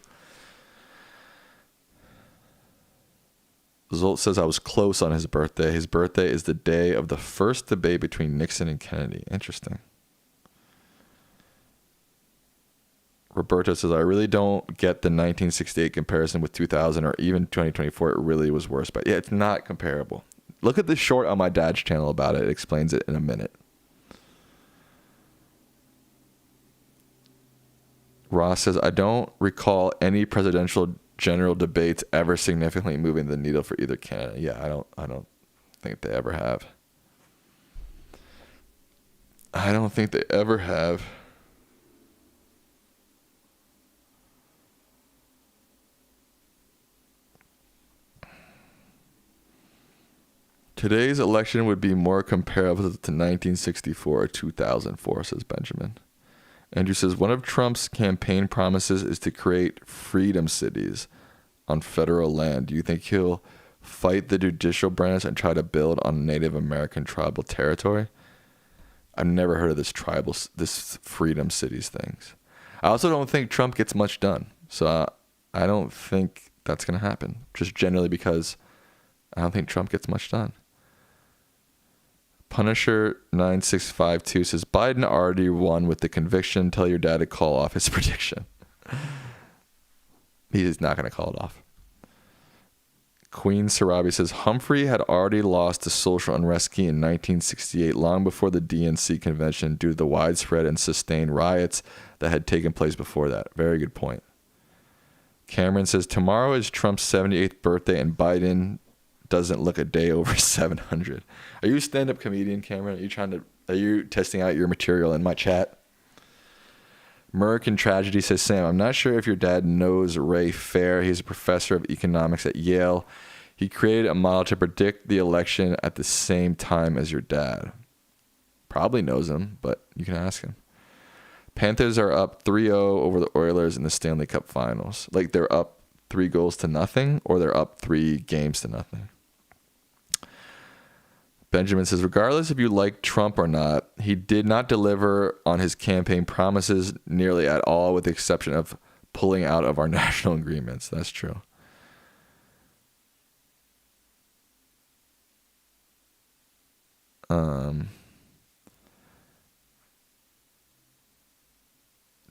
S1: Zolt says I was close on his birthday. His birthday is the day of the first debate between Nixon and Kennedy. Interesting. Roberto says, I really don't get the 1968 comparison with 2000 or even 2024. It really was worse. But yeah, it's not comparable. Look at the short on my dad's channel about it. It explains it in a minute. Ross says, I don't recall any presidential general debates ever significantly moving the needle for either candidate. Yeah, I don't think they ever have. I don't think they ever have. Today's election would be more comparable to 1964 or 2004, says Benjamin. Andrew says, one of Trump's campaign promises is to create freedom cities on federal land. Do you think he'll fight the judicial branch and try to build on Native American tribal territory? I've never heard of this freedom cities things. I also don't think Trump gets much done. So I don't think that's going to happen. Just generally because I don't think Trump gets much done. Punisher 9652 says, Biden already won with the conviction. Tell your dad to call off his prediction. He's not going to call it off. Queen Sarabi says, Humphrey had already lost the social unrest key in 1968, long before the DNC convention, due to the widespread and sustained riots that had taken place before that. Very good point. Cameron says, tomorrow is Trump's 78th birthday and Biden doesn't look a day over 700. Are you a stand-up comedian, Cameron? Are you testing out your material in my chat? American Tragedy says, Sam, I'm not sure if your dad knows Ray Fair. He's a professor of economics at Yale. He created a model to predict the election at the same time as your dad. Probably knows him, but you can ask him. Panthers are up 3-0 over the Oilers in the Stanley Cup Finals. Like they're up 3-0 or they're up 3 games to nothing. Benjamin says, regardless if you like Trump or not, he did not deliver on his campaign promises nearly at all, with the exception of pulling out of our national agreements. That's true.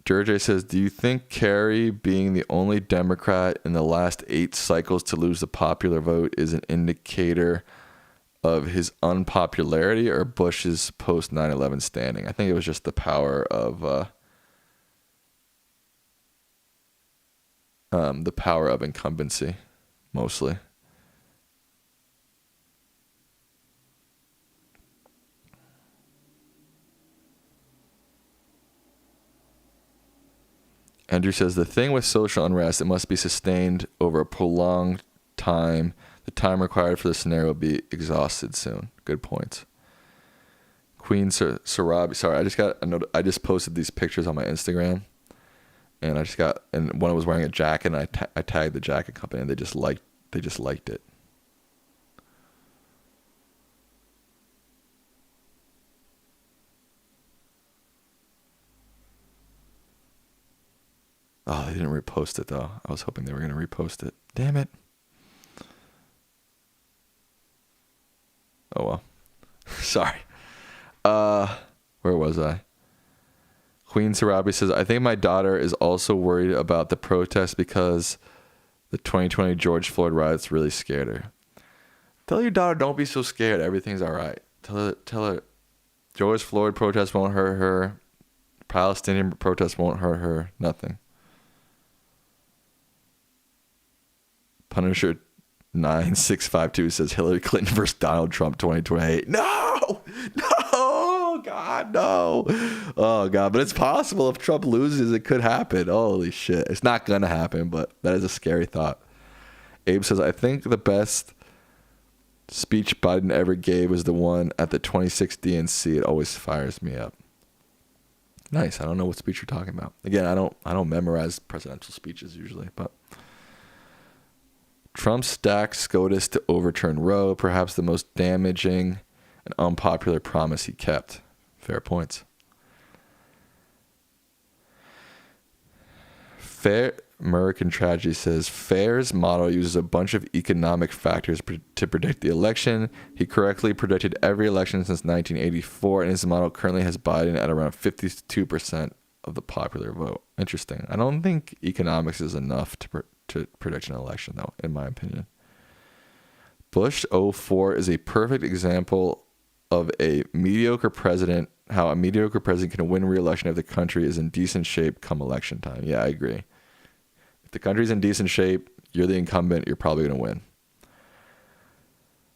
S1: Durjay says, do you think Kerry being the only Democrat in the last 8 cycles to lose the popular vote is an indicator of his unpopularity or Bush's post 9/11 standing? I think it was just the power of the power of incumbency, mostly. Andrew says, the thing with social unrest, it must be sustained over a prolonged time. The time required for the scenario will be exhausted soon. Good points. Queen Sarabi. Sorry, I just posted these pictures on my Instagram, and one was wearing a jacket, and I tagged the jacket company, and they just liked it. Oh, they didn't repost it though. I was hoping they were going to repost it. Damn it. Oh well. Sorry. Where was I? Queen Sarabi says, I think my daughter is also worried about the protest because the 2020 George Floyd riots really scared her. Tell your daughter, don't be so scared. Everything's all right. Tell her George Floyd protest won't hurt her. Palestinian protest won't hurt her. Nothing. Punisher 9652 says Hillary Clinton versus Donald Trump 2028. No, God, no. Oh God, but it's possible if Trump loses, it could happen. Holy shit, it's not gonna happen, but that is a scary thought. Abe says, I think the best speech Biden ever gave was the one at the 26th DNC. It always fires me up. Nice. I don't know what speech you're talking about. Again, I don't memorize presidential speeches usually, but. Trump stacked SCOTUS to overturn Roe, perhaps the most damaging and unpopular promise he kept. Fair points. Fair American Tragedy says, Fair's model uses a bunch of economic factors to predict the election. He correctly predicted every election since 1984, and his model currently has Biden at around 52% of the popular vote. Interesting. I don't think economics is enough to predict an election, though, in my opinion. Bush 04 is a perfect example of a mediocre president, how a mediocre president can win re-election if the country is in decent shape come election time. Yeah, I agree. If the country's in decent shape, you're the incumbent, you're probably going to win.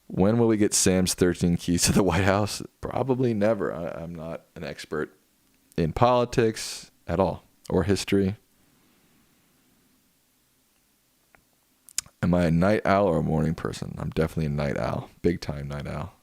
S1: When will we get Sam's 13 keys to the White House? Probably never. I'm not an expert in politics at all, or history. Am I a night owl or a morning person? I'm definitely a night owl. Big time night owl.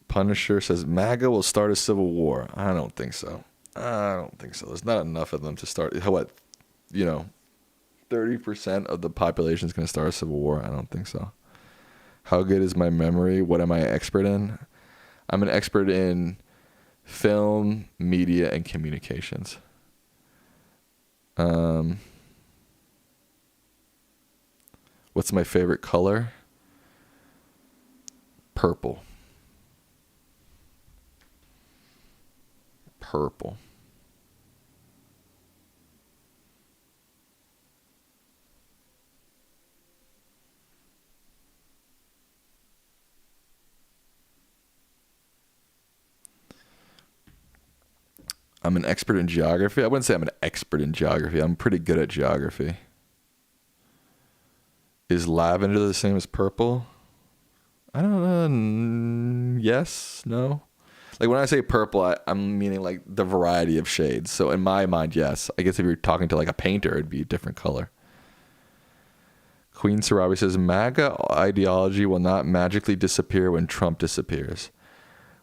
S1: Punisher says, MAGA will start a civil war. I don't think so. There's not enough of them to start. 30% of the population is going to start a civil war? I don't think so. How good is my memory? What am I an expert in? I'm an expert in film, media, and communications. What's my favorite color? Purple. I'm an expert in geography. I wouldn't say I'm an expert in geography. I'm pretty good at geography. Is lavender the same as purple? I don't know. Yes, no. Like when I say purple, I'm meaning like the variety of shades. So in my mind, yes. I guess if you're talking to like a painter, it'd be a different color. Queen Sarabi says, MAGA ideology will not magically disappear when Trump disappears.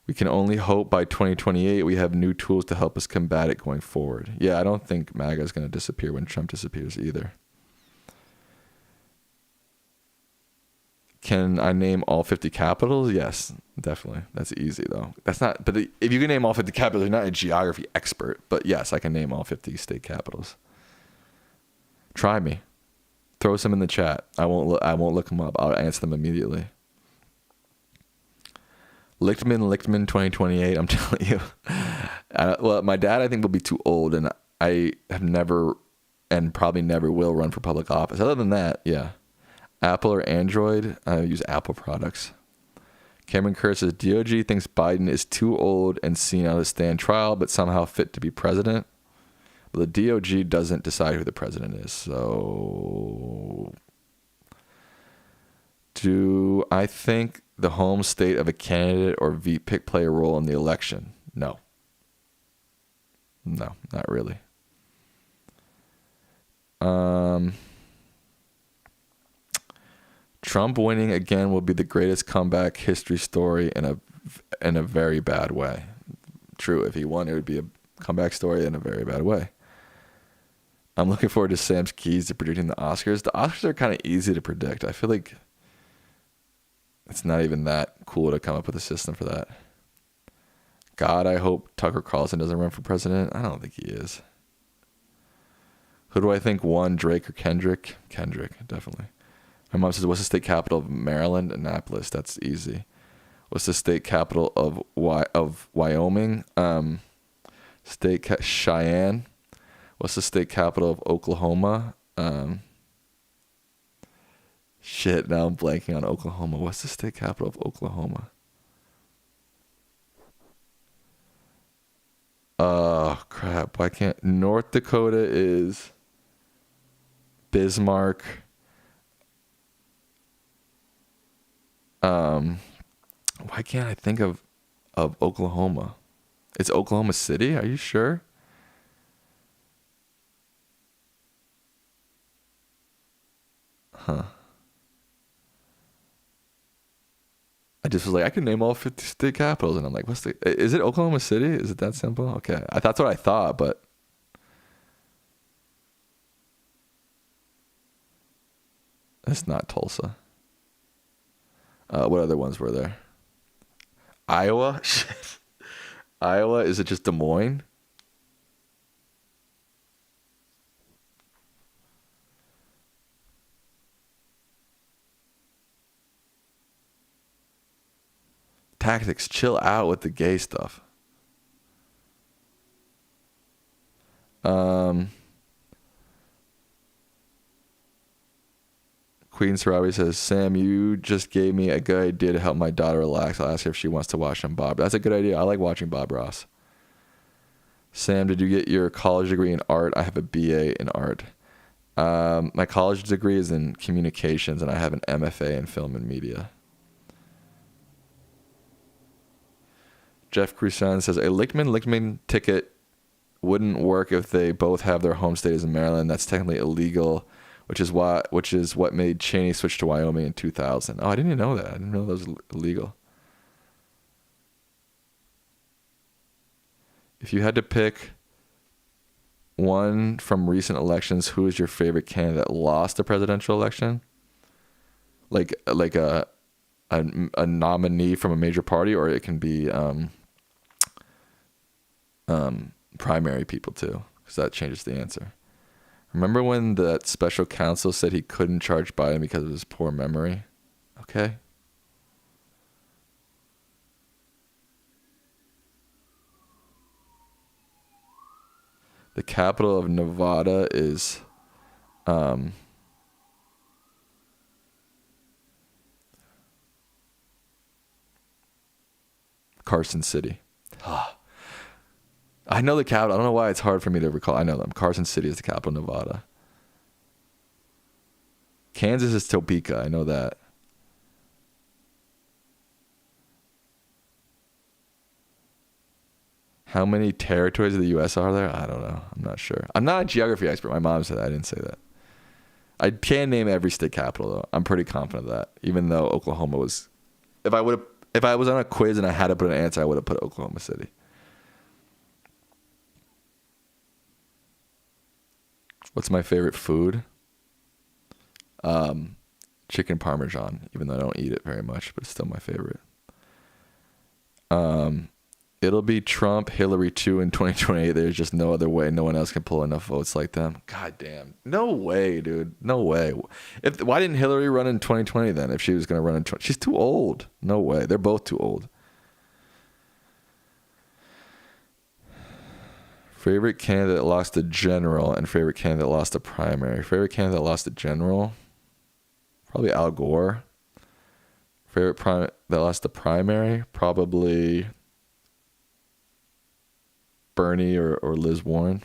S1: We can only hope by 2028 we have new tools to help us combat it going forward. Yeah, I don't think MAGA is going to disappear when Trump disappears either. Can I name all 50 capitals? Yes, definitely. That's easy though. But if you can name all 50 capitals, you're not a geography expert. But yes, I can name all 50 state capitals. Try me. Throw some in the chat. I won't look them up. I'll answer them immediately. Lichtman 2028, I'm telling you. Well, my dad, I think, will be too old, and I have never and probably never will run for public office. Other than that, yeah. Apple or Android? I use Apple products. Cameron Kerr says DOG thinks Biden is too old and senile to stand trial, but somehow fit to be president. But the DOG doesn't decide who the president is. So, do I think the home state of a candidate or VP play a role in the election? No. No, not really. Trump winning again will be the greatest comeback history story in a very bad way. True, if he won, it would be a comeback story in a very bad way. I'm looking forward to Sam's keys to predicting the Oscars. The Oscars are kind of easy to predict. I feel like it's not even that cool to come up with a system for that. God, I hope Tucker Carlson doesn't run for president. I don't think he is. Who do I think won, Drake or Kendrick? Kendrick, definitely. My mom says, what's the state capital of Maryland? Annapolis. That's easy. What's the state capital of Wyoming? Cheyenne. What's the state capital of Oklahoma? Shit, now I'm blanking on Oklahoma. What's the state capital of Oklahoma? Oh, crap. Why can't... North Dakota is Bismarck. Why can't I think of Oklahoma? It's Oklahoma City? Are you sure? Huh. I just was like, I can name all 50 state capitals, and I'm like, is it Oklahoma City? Is it that simple? Okay. That's what I thought, but it's not Tulsa. What other ones were there? Iowa? Shit. Iowa, is it just Des Moines? Tactics, chill out with the gay stuff. Queen Sarabi says, Sam, you just gave me a good idea to help my daughter relax. I'll ask her if she wants to watch some Bob. That's a good idea. I like watching Bob Ross. Sam, did you get your college degree in art? I have a BA in art. My college degree is in communications, and I have an MFA in film and media. Jeff Crusan says, a Lichtman ticket wouldn't work if they both have their home state as in Maryland. That's technically illegal, which is what made Cheney switch to Wyoming in 2000. Oh, I didn't even know that. I didn't know that was illegal. If you had to pick one from recent elections, who is your favorite candidate that lost the presidential election? Like a nominee from a major party, or it can be primary people too, because that changes the answer. Remember when that special counsel said he couldn't charge Biden because of his poor memory? Okay. The capital of Nevada is Carson City. I know the capital. I don't know why it's hard for me to recall. I know them. Carson City is the capital of Nevada. Kansas is Topeka. I know that. How many territories of the U.S. are there? I don't know. I'm not sure. I'm not a geography expert. My mom said that. I didn't say that. I can name every state capital, though. I'm pretty confident of that. Even though Oklahoma was... If I was on a quiz and I had to put an answer, I would have put Oklahoma City. What's my favorite food? Chicken Parmesan, even though I don't eat it very much, but it's still my favorite. It'll be Trump, Hillary too in 2028. There's just no other way. No one else can pull enough votes like them. God damn. No way, dude. No way. Why didn't Hillary run in 2020 then if she was going to run in 2020? She's too old. No way. They're both too old. Favorite candidate that lost the general and favorite candidate that lost the primary. Favorite candidate that lost the general? Probably Al Gore. Favorite that lost the primary? Probably Bernie or Liz Warren.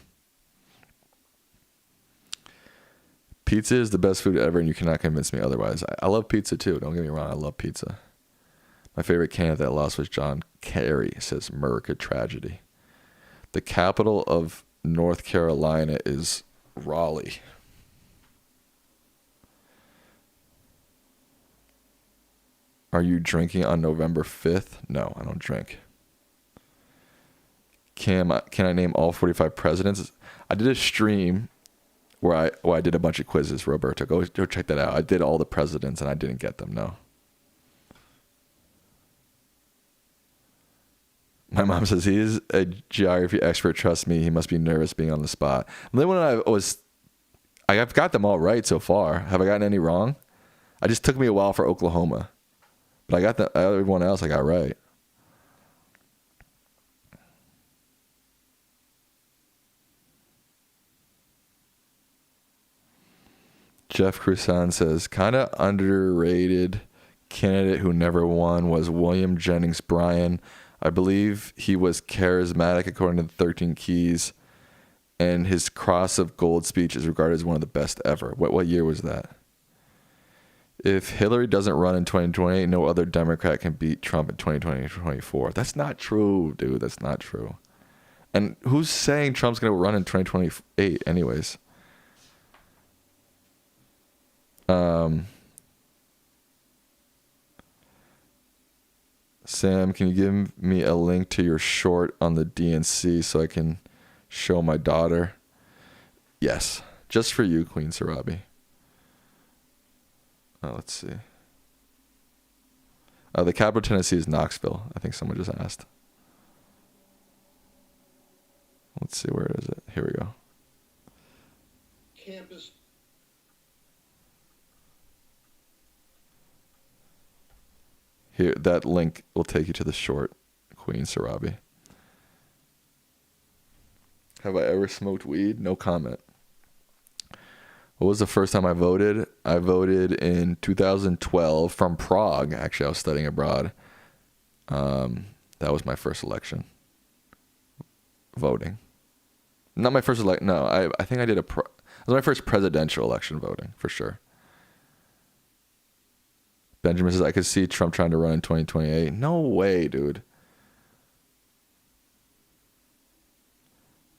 S1: Pizza is the best food ever, and you cannot convince me otherwise. I love pizza too. Don't get me wrong. I love pizza. My favorite candidate that lost was John Kerry, says America Tragedy. The capital of North Carolina is Raleigh. Are you drinking on November 5th? No, I don't drink. Can I name all 45 presidents? I did a stream where I did a bunch of quizzes, Roberto. Go check that out. I did all the presidents and I didn't get them, no. My mom says he is a geography expert. Trust me, he must be nervous being on the spot. And then when I've got them all right so far. Have I gotten any wrong? It just took me a while for Oklahoma. But I got everyone else I got right. Jeff Crusan says, kind of underrated candidate who never won was William Jennings Bryan. I believe he was charismatic according to the 13 Keys, and his Cross of Gold speech is regarded as one of the best ever. What year was that? If Hillary doesn't run in 2020, no other Democrat can beat Trump in 2024. That's not true, dude. That's not true. And who's saying Trump's going to run in 2028 anyways? Sam, can you give me a link to your short on the DNC so I can show my daughter? Yes, just for you, Queen Sarabi. Oh, let's see. The capital of Tennessee is Knoxville. I think someone just asked. Let's see, where is it? Here we go. Campus. Here, that link will take you to the short, Queen Sarabi. Have I ever smoked weed? No comment. What was the first time I voted? I voted in 2012 from Prague. Actually, I was studying abroad. That was my first election. Voting. Not my first election. No, I think I did it was my first presidential election voting, for sure. Benjamin says, I could see Trump trying to run in 2028. No way, dude.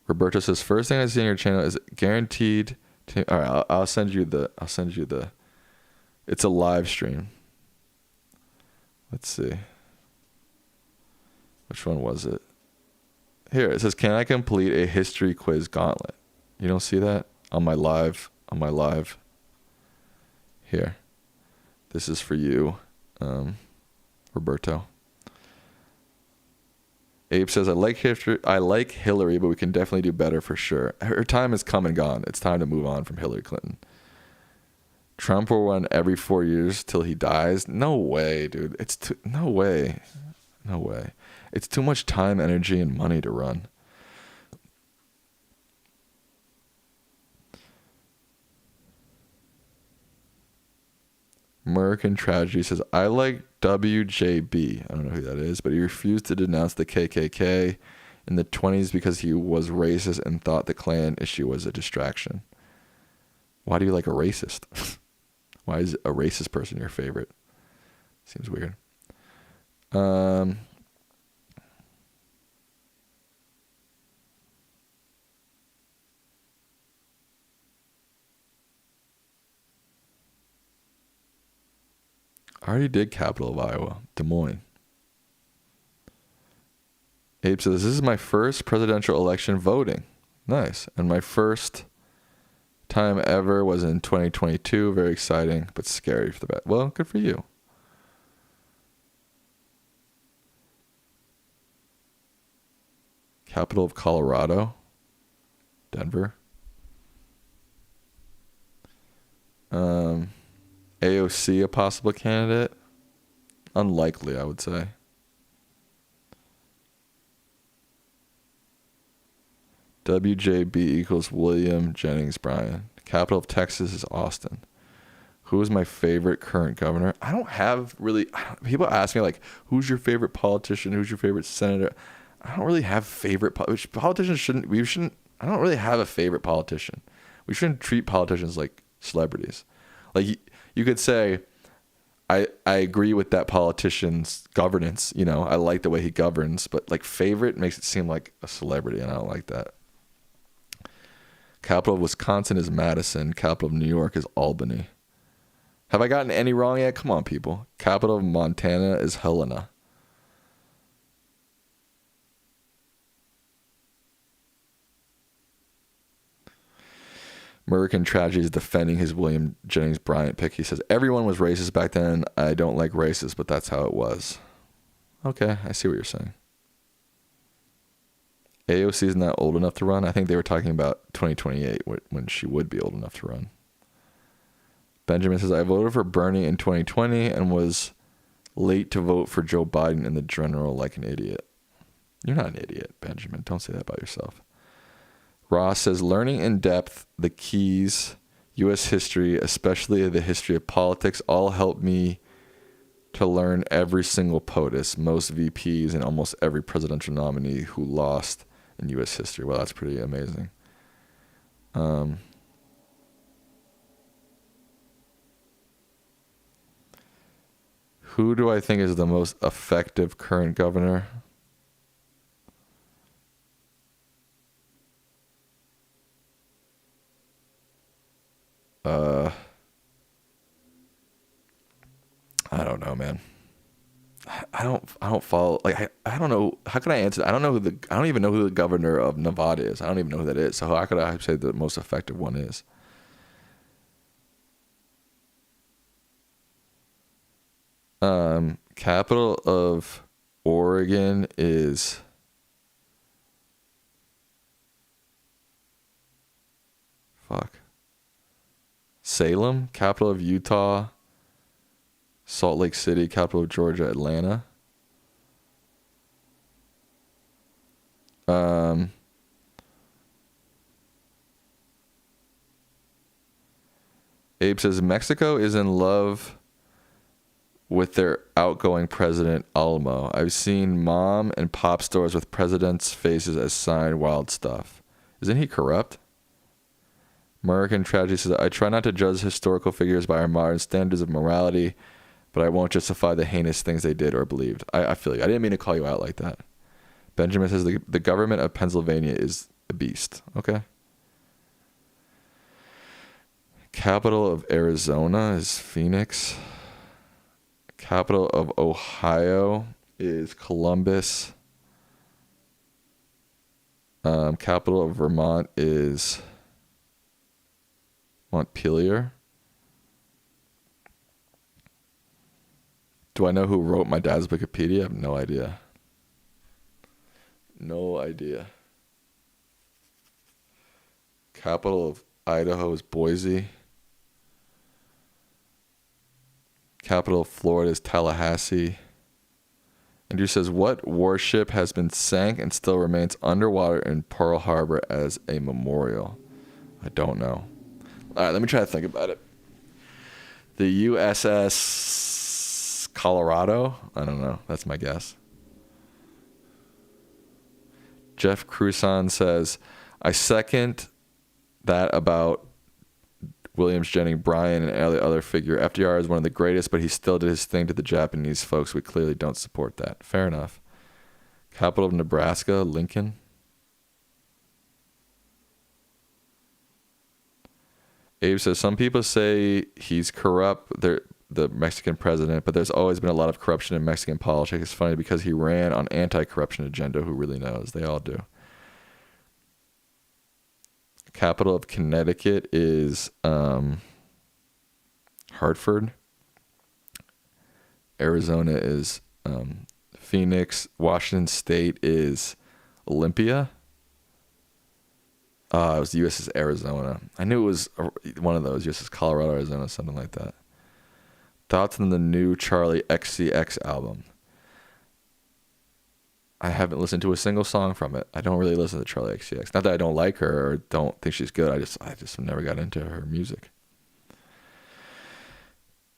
S1: Roberto says, first thing I see on your channel is guaranteed to, all right, I'll send you the, it's a live stream. Let's see. Which one was it? Here, it says, can I complete a history quiz gauntlet? You don't see that? On my live. Here. This is for you, Roberto. Abe says, I like Hillary, but we can definitely do better for sure. Her time has come and gone. It's time to move on from Hillary Clinton. Trump will run every 4 years till he dies. No way, dude. No way. It's too much time, energy, and money to run. American Tragedy says, I like WJB. I don't know who that is, but he refused to denounce the KKK in the 20s because he was racist and thought the Klan issue was a distraction. Why do you like a racist? Why is a racist person your favorite? Seems weird. I already did capital of Iowa, Des Moines. Abe says, this is my first presidential election voting. Nice. And my first time ever was in 2022. Very exciting, but scary for the bet. Well, good for you. Capital of Colorado, Denver. AOC a possible candidate? Unlikely, I would say. WJB equals William Jennings Bryan. Capital of Texas is Austin. Who is my favorite current governor? I don't have really. People ask me like, who's your favorite politician? Who's your favorite senator? I don't really have favorite politicians. We shouldn't. I don't really have a favorite politician. We shouldn't treat politicians like celebrities. Like you could say, I agree with that politician's governance. You know, I like the way he governs, but like favorite makes it seem like a celebrity, and I don't like that. Capital of Wisconsin is Madison. Capital of New York is Albany. Have I gotten any wrong yet? Come on, people. Capital of Montana is Helena. American Tragedy is defending his William Jennings Bryant pick. He says, everyone was racist back then. I don't like racist, but that's how it was. Okay, I see what you're saying. AOC is not old enough to run. I think they were talking about 2028 when she would be old enough to run. Benjamin says, I voted for Bernie in 2020 and was late to vote for Joe Biden in the general like an idiot. You're not an idiot, Benjamin. Don't say that about yourself. Ross says, learning in depth the keys, U.S. history, especially the history of politics, all helped me to learn every single POTUS, most VPs, and almost every presidential nominee who lost in U.S. history. Well, that's pretty amazing. Who do I think is the most effective current governor? I don't know, man. I don't follow, like, I don't know. How can I answer that? I don't even know who the governor of Nevada is. I don't even know who that is. So how could I say the most effective one is? Capital of Oregon is Salem. Capital of Utah, Salt Lake City. Capital of Georgia, Atlanta. Abe says Mexico is in love with their outgoing president, Almo. I've seen mom and pop stores with presidents' faces as signed. Wild stuff. Isn't he corrupt? American Tragedy says, I try not to judge historical figures by our modern standards of morality, but I won't justify the heinous things they did or believed. I feel you. I didn't mean to call you out like that. Benjamin says, the government of Pennsylvania is a beast. Okay. Capital of Arizona is Phoenix. Capital of Ohio is Columbus. Capital of Vermont is Montpelier. Do I know who wrote my dad's Wikipedia? I have no idea. No idea. Capital of Idaho is Boise. Capital of Florida is Tallahassee. Andrew says, what warship has been sank and still remains underwater in Pearl Harbor as a memorial? I don't know. All right, let me try to think about it. The USS Colorado? I don't know. That's my guess. Jeff Cruson says, I second that about Williams, Jennings, Bryan, and every other figure. FDR is one of the greatest, but he still did his thing to the Japanese folks. We clearly don't support that. Fair enough. Capital of Nebraska, Lincoln. Abe says, some people say he's corrupt, the Mexican president, but there's always been a lot of corruption in Mexican politics. It's funny because he ran on anti-corruption agenda. Who really knows? They all do. Capital of Connecticut is Hartford. Arizona is Phoenix. Washington State is Olympia. It was the USS Arizona. I knew it was one of those. USS Colorado, Arizona, something like that. Thoughts on the new Charlie XCX album? I haven't listened to a single song from it. I don't really listen to Charlie XCX. Not that I don't like her or don't think she's good. I just never got into her music.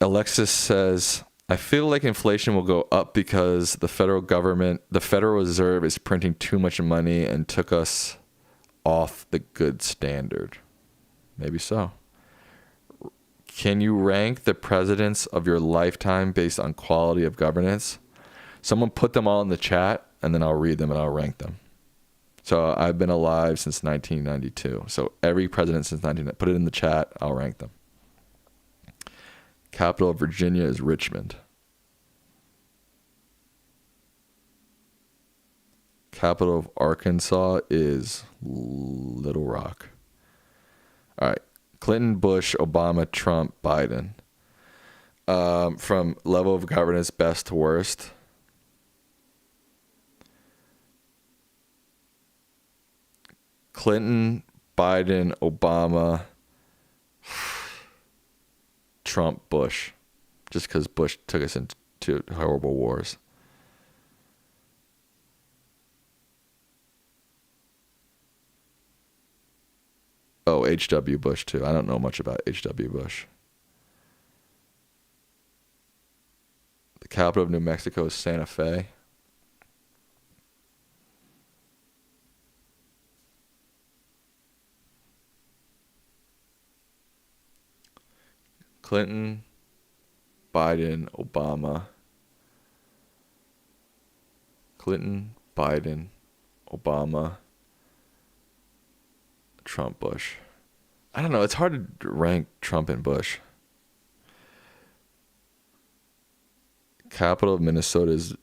S1: Alexis says, I feel like inflation will go up because the federal Reserve is printing too much money and took us off the good standard. Maybe so. Can you rank the presidents of your lifetime based on quality of governance? Someone put them all in the chat, and then I'll read them and I'll rank them. So I've been alive since 1992. So every president since 1990, put it in the chat, I'll rank them. Capital of Virginia is Richmond. Capital of Arkansas is Little Rock. All right. Clinton, Bush, Obama, Trump, Biden. From level of governance, best to worst. Clinton, Biden, Obama, Trump, Bush. Just because Bush took us into horrible wars. Oh, H.W. Bush, too. I don't know much about H.W. Bush. The capital of New Mexico is Santa Fe. Clinton, Biden, Obama. Clinton, Biden, Obama, Trump, Bush. I don't know. It's hard to rank Trump and Bush. Capital of Minnesota is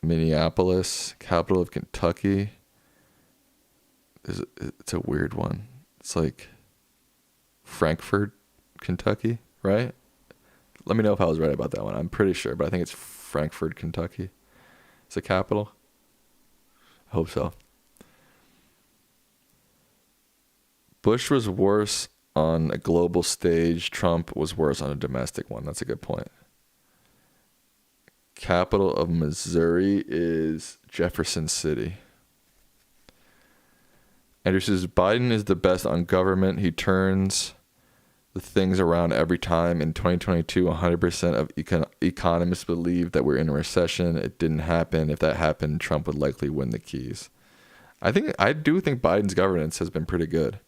S1: Minneapolis. Capital of Kentucky it's a weird one. It's like Frankfort, Kentucky, right? Let me know if I was right about that one. I'm pretty sure, but I think it's Frankfort, Kentucky. It's the capital. I hope so. Bush was worse on a global stage. Trump was worse on a domestic one. That's a good point. Capital of Missouri is Jefferson City. Andrew says, Biden is the best on government. He turns the things around every time. In 2022, 100% of economists believe that we're in a recession. It didn't happen. If that happened, Trump would likely win the keys. I do think Biden's governance has been pretty good.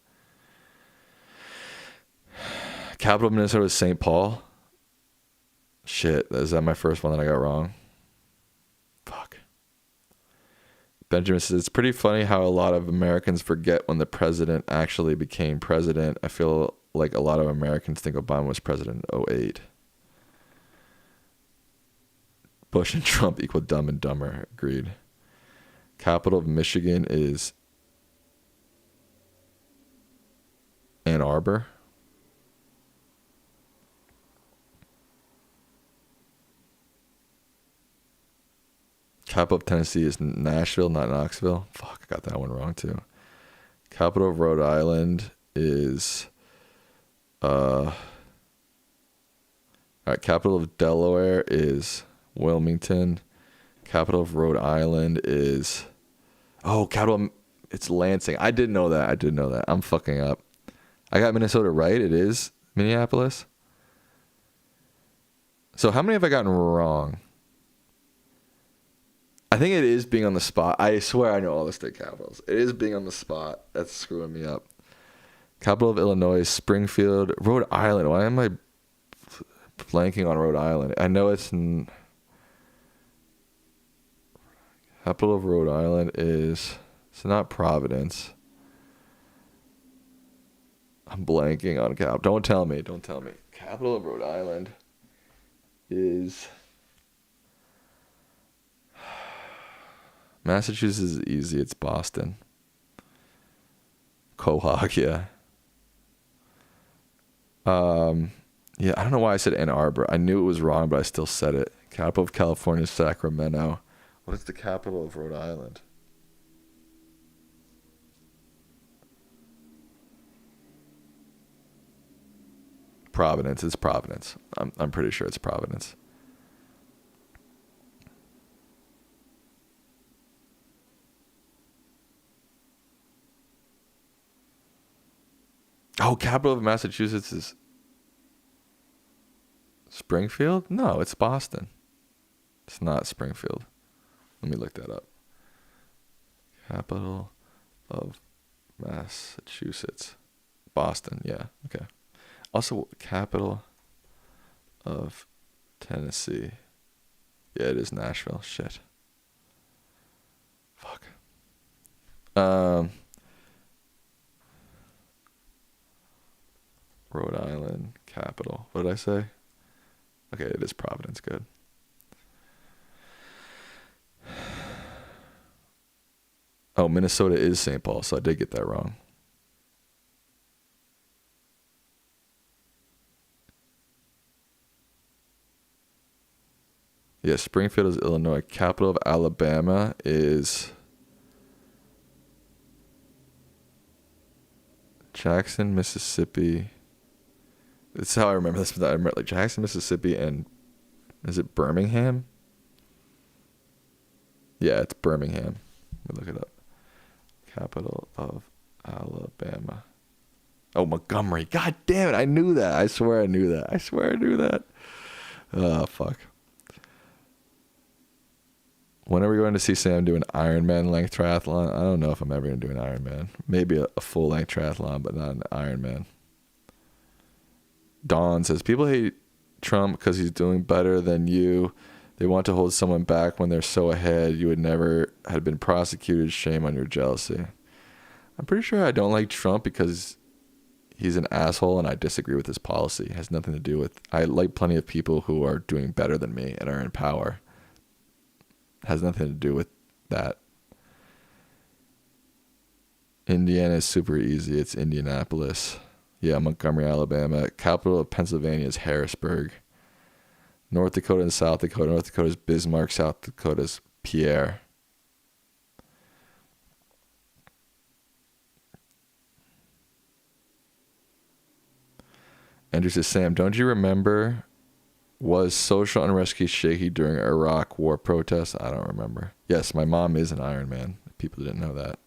S1: Capital of Minnesota is St. Paul. Shit, is that my first one that I got wrong? Fuck. Benjamin says, it's pretty funny how a lot of Americans forget when the president actually became president. I feel like a lot of Americans think Obama was president in 2008. Bush and Trump equal Dumb and Dumber. Agreed. Capital of Michigan is Ann Arbor. Capital of Tennessee is Nashville, not Knoxville. Fuck, I got that one wrong too. Capital of Rhode Island is all right, capital of Delaware is Wilmington. Capital of Rhode Island is it's Lansing. I did know that. I'm fucking up. I got Minnesota right. It is Minneapolis. So how many have I gotten wrong? I think it is being on the spot. I swear I know all the state capitals. It is being on the spot that's screwing me up. Capital of Illinois is Springfield. Rhode Island. Why am I blanking on Rhode Island? I know it's... Capital of Rhode Island is... It's not Providence. I'm blanking on capital. Don't tell me. Capital of Rhode Island is... Massachusetts is easy. It's Boston. Quahog, yeah. Yeah, I don't know why I said Ann Arbor. I knew it was wrong, but I still said it. Capital of California is Sacramento. What is the capital of Rhode Island? Providence. It's Providence. I'm pretty sure it's Providence. Oh, capital of Massachusetts is Springfield? No, it's Boston. It's not Springfield. Let me look that up. Capital of Massachusetts. Boston, yeah, okay. Also, capital of Tennessee. Yeah, it is Nashville. Shit. Fuck. Rhode Island capital. What did I say? Okay, it is Providence. Good. Oh, Minnesota is St. Paul, so I did get that wrong. Yeah, Springfield is Illinois. Capital of Alabama is Jackson, Mississippi. That's how I remember this. I remember like Jackson, Mississippi, and is it Birmingham? Yeah, it's Birmingham. Let me look it up. Capital of Alabama. Oh, Montgomery. God damn it. I knew that. I swear I knew that. Oh, fuck. When are we going to see Sam do an Ironman length triathlon? I don't know if I'm ever going to do an Ironman. Maybe a full length triathlon, but not an Ironman. Dawn says, people hate Trump because he's doing better than you. They want to hold someone back when they're so ahead. You would never have been prosecuted. Shame on your jealousy. I'm pretty sure I don't like Trump because he's an asshole and I disagree with his policy. It has nothing to do with... I like plenty of people who are doing better than me and are in power. It has nothing to do with that. Indiana is super easy. It's Indianapolis. Yeah, Montgomery, Alabama. Capital of Pennsylvania is Harrisburg. North Dakota and South Dakota. North Dakota is Bismarck. South Dakota is Pierre. Andrew says, Sam, don't you remember, was social unrest shaky during Iraq war protests? I don't remember. Yes, my mom is an Iron Man. People didn't know that.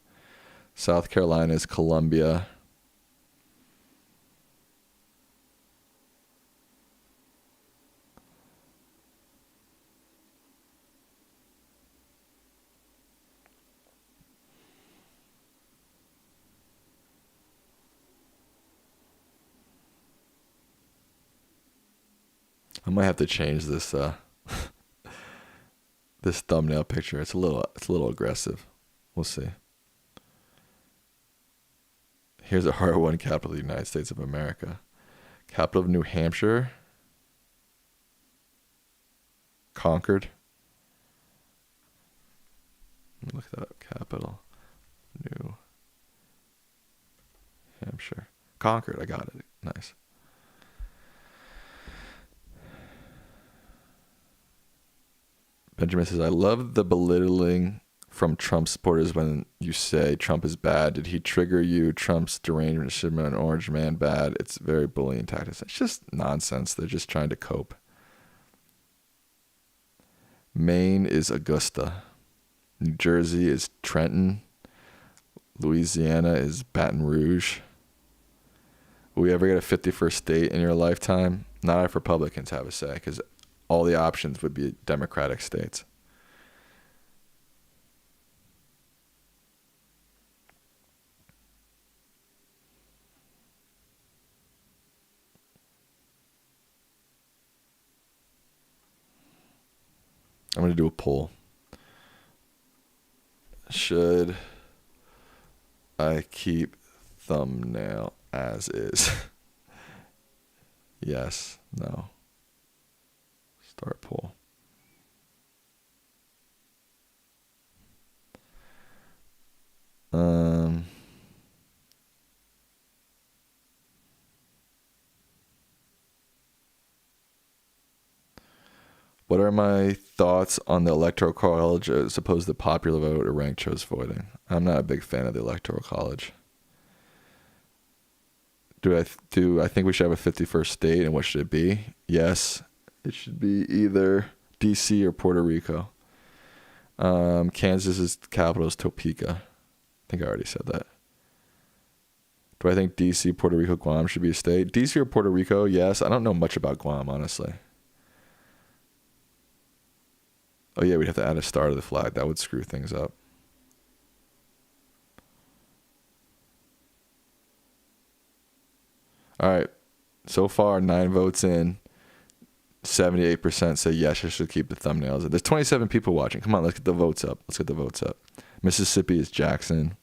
S1: South Carolina is Columbia. I might have to change this this thumbnail picture. It's a little aggressive. We'll see. Here's a hard one. Capital of the United States of America. Capital of New Hampshire. Concord. Let me look that up. Capital. New Hampshire. Concord. I got it. Nice. Benjamin says, I love the belittling from Trump supporters when you say Trump is bad. Did he trigger you? Trump's derangement should have been an orange man bad. It's very bullying tactics. It's just nonsense. They're just trying to cope. Maine is Augusta. New Jersey is Trenton. Louisiana is Baton Rouge. Will we ever get a 51st state in your lifetime? Not if Republicans have a say, because all the options would be Democratic states. I'm going to do a poll. Should I keep thumbnail as is? Yes, no. Start poll. What are my thoughts on the Electoral College as opposed to popular vote or ranked choice voting? I'm not a big fan of the Electoral College. Do I think we should have a 51st state, and what should it be? Yes, it should be either DC or Puerto Rico. Kansas's capital is Topeka. I think I already said that. Do I think DC, Puerto Rico, Guam should be a state? DC or Puerto Rico? Yes. I don't know much about Guam, honestly. Oh yeah, we'd have to add a star to the flag. That would screw things up. All right. So far, 9 votes in. 78% say yes, I should keep the thumbnails. There's 27 people watching. Come on, let's get the votes up. Mississippi is Jackson.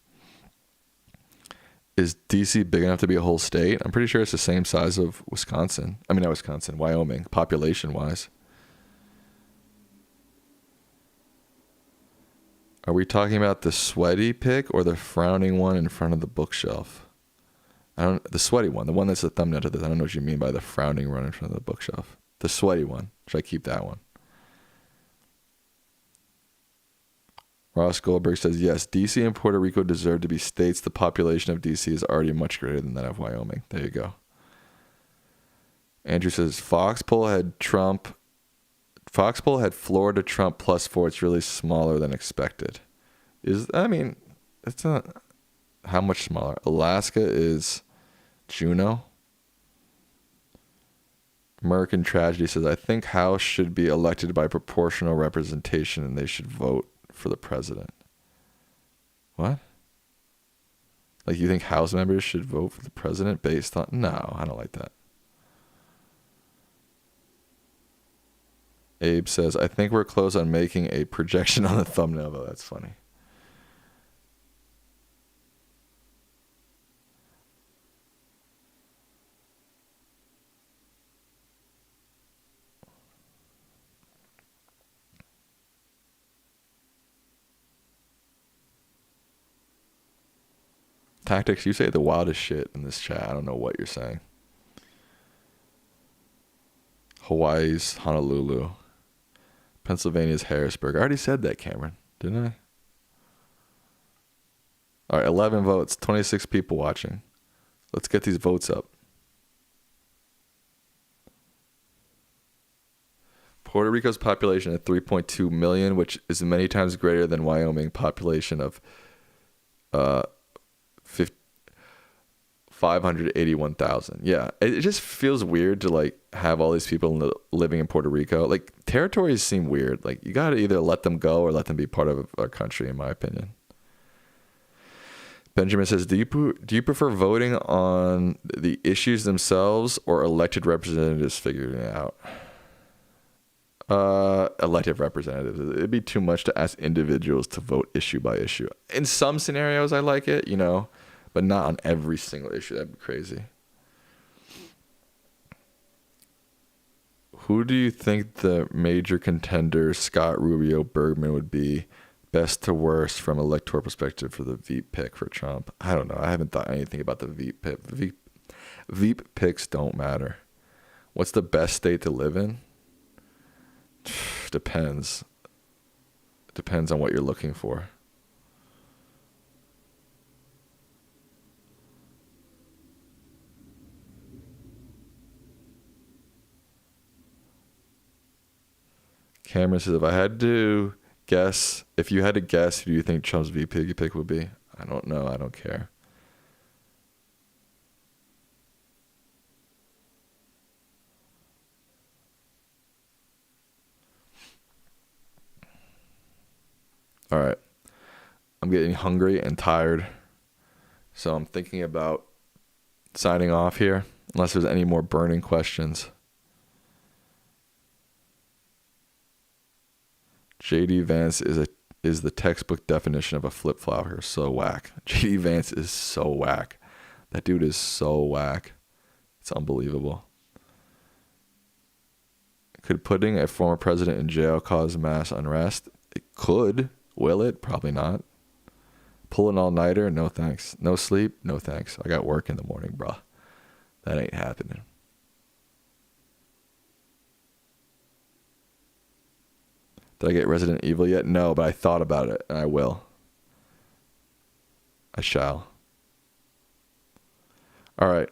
S1: Is DC big enough to be a whole state? I'm pretty sure it's the same size of Wisconsin. I mean, not Wisconsin, Wyoming, population-wise. Are we talking about the sweaty pic or the frowning one in front of the bookshelf? The sweaty one, the one that's the thumbnail to this. I don't know what you mean by the frowning one in front of the bookshelf. The sweaty one. Should I keep that one? Ross Goldberg says, yes, DC and Puerto Rico deserve to be states. The population of DC is already much greater than that of Wyoming. There you go. Andrew says, Foxpol had Florida Trump +4. It's really smaller than expected. It's not how much smaller. Alaska is Juneau. American Tragedy says, I think House should be elected by proportional representation and they should vote for the president. What? Like, you think House members should vote for the president based on... No, I don't like that. Abe says, I think we're close on making a projection on the thumbnail, though. That's funny. Tactics, you say the wildest shit in this chat. I don't know what you're saying. Hawaii's Honolulu. Pennsylvania's Harrisburg. I already said that, Cameron, didn't I? All right, 11 votes, 26 people watching. Let's get these votes up. Puerto Rico's population at 3.2 million, which is many times greater than Wyoming population of 581,000. Yeah, it just feels weird to like have all these people living in Puerto Rico. Like, territories seem weird. Like, you got to either let them go or let them be part of our country, in my opinion. Benjamin says, do you prefer voting on the issues themselves or elected representatives figuring it out? Elected representatives. It'd be too much to ask individuals to vote issue by issue. In some scenarios, I like it, but not on every single issue. That'd be crazy. Who do you think the major contenders, Scott, Rubio, Bergman, would be best to worst from electoral perspective for the Veep pick for Trump? I don't know. I haven't thought anything about the Veep pick. Veep picks don't matter. What's the best state to live in? Depends. Depends on what you're looking for. Cameron says, if you had to guess, who do you think Trump's VP pick would be? I don't know. I don't care. All right. I'm getting hungry and tired, so I'm thinking about signing off here, unless there's any more burning questions. JD Vance is the textbook definition of a flip-flopper. So whack. JD Vance is so whack. That dude is so whack. It's unbelievable. Could putting a former president in jail cause mass unrest? It could. Will it? Probably not. Pull an all-nighter? No thanks. No sleep? No thanks. I got work in the morning, bruh. That ain't happening. Did I get Resident Evil yet? No, but I thought about it, and I will. I shall. All right.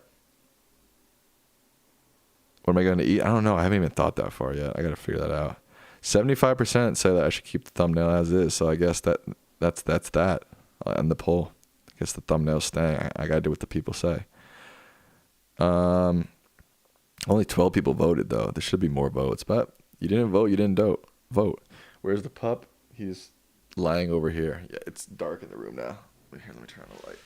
S1: What am I going to eat? I don't know. I haven't even thought that far yet. I got to figure that out. 75% say that I should keep the thumbnail as is, so I guess that's that on the poll. I guess the thumbnail's staying. I got to do what the people say. Only 12 people voted, though. There should be more votes, but you didn't vote. You didn't vote. Where's the pup? He's lying over here. Yeah, it's dark in the room now. Wait, here, let me turn on the light.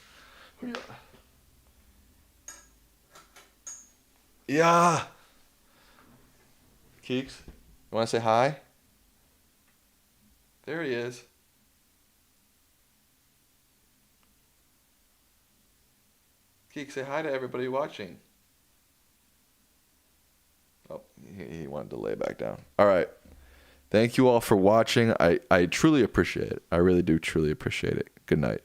S1: Yeah. Keeks, you want to say hi? There he is. Keeks, say hi to everybody watching. Oh, he wanted to lay back down. All right. Thank you all for watching. I truly appreciate it. I really do truly appreciate it. Good night.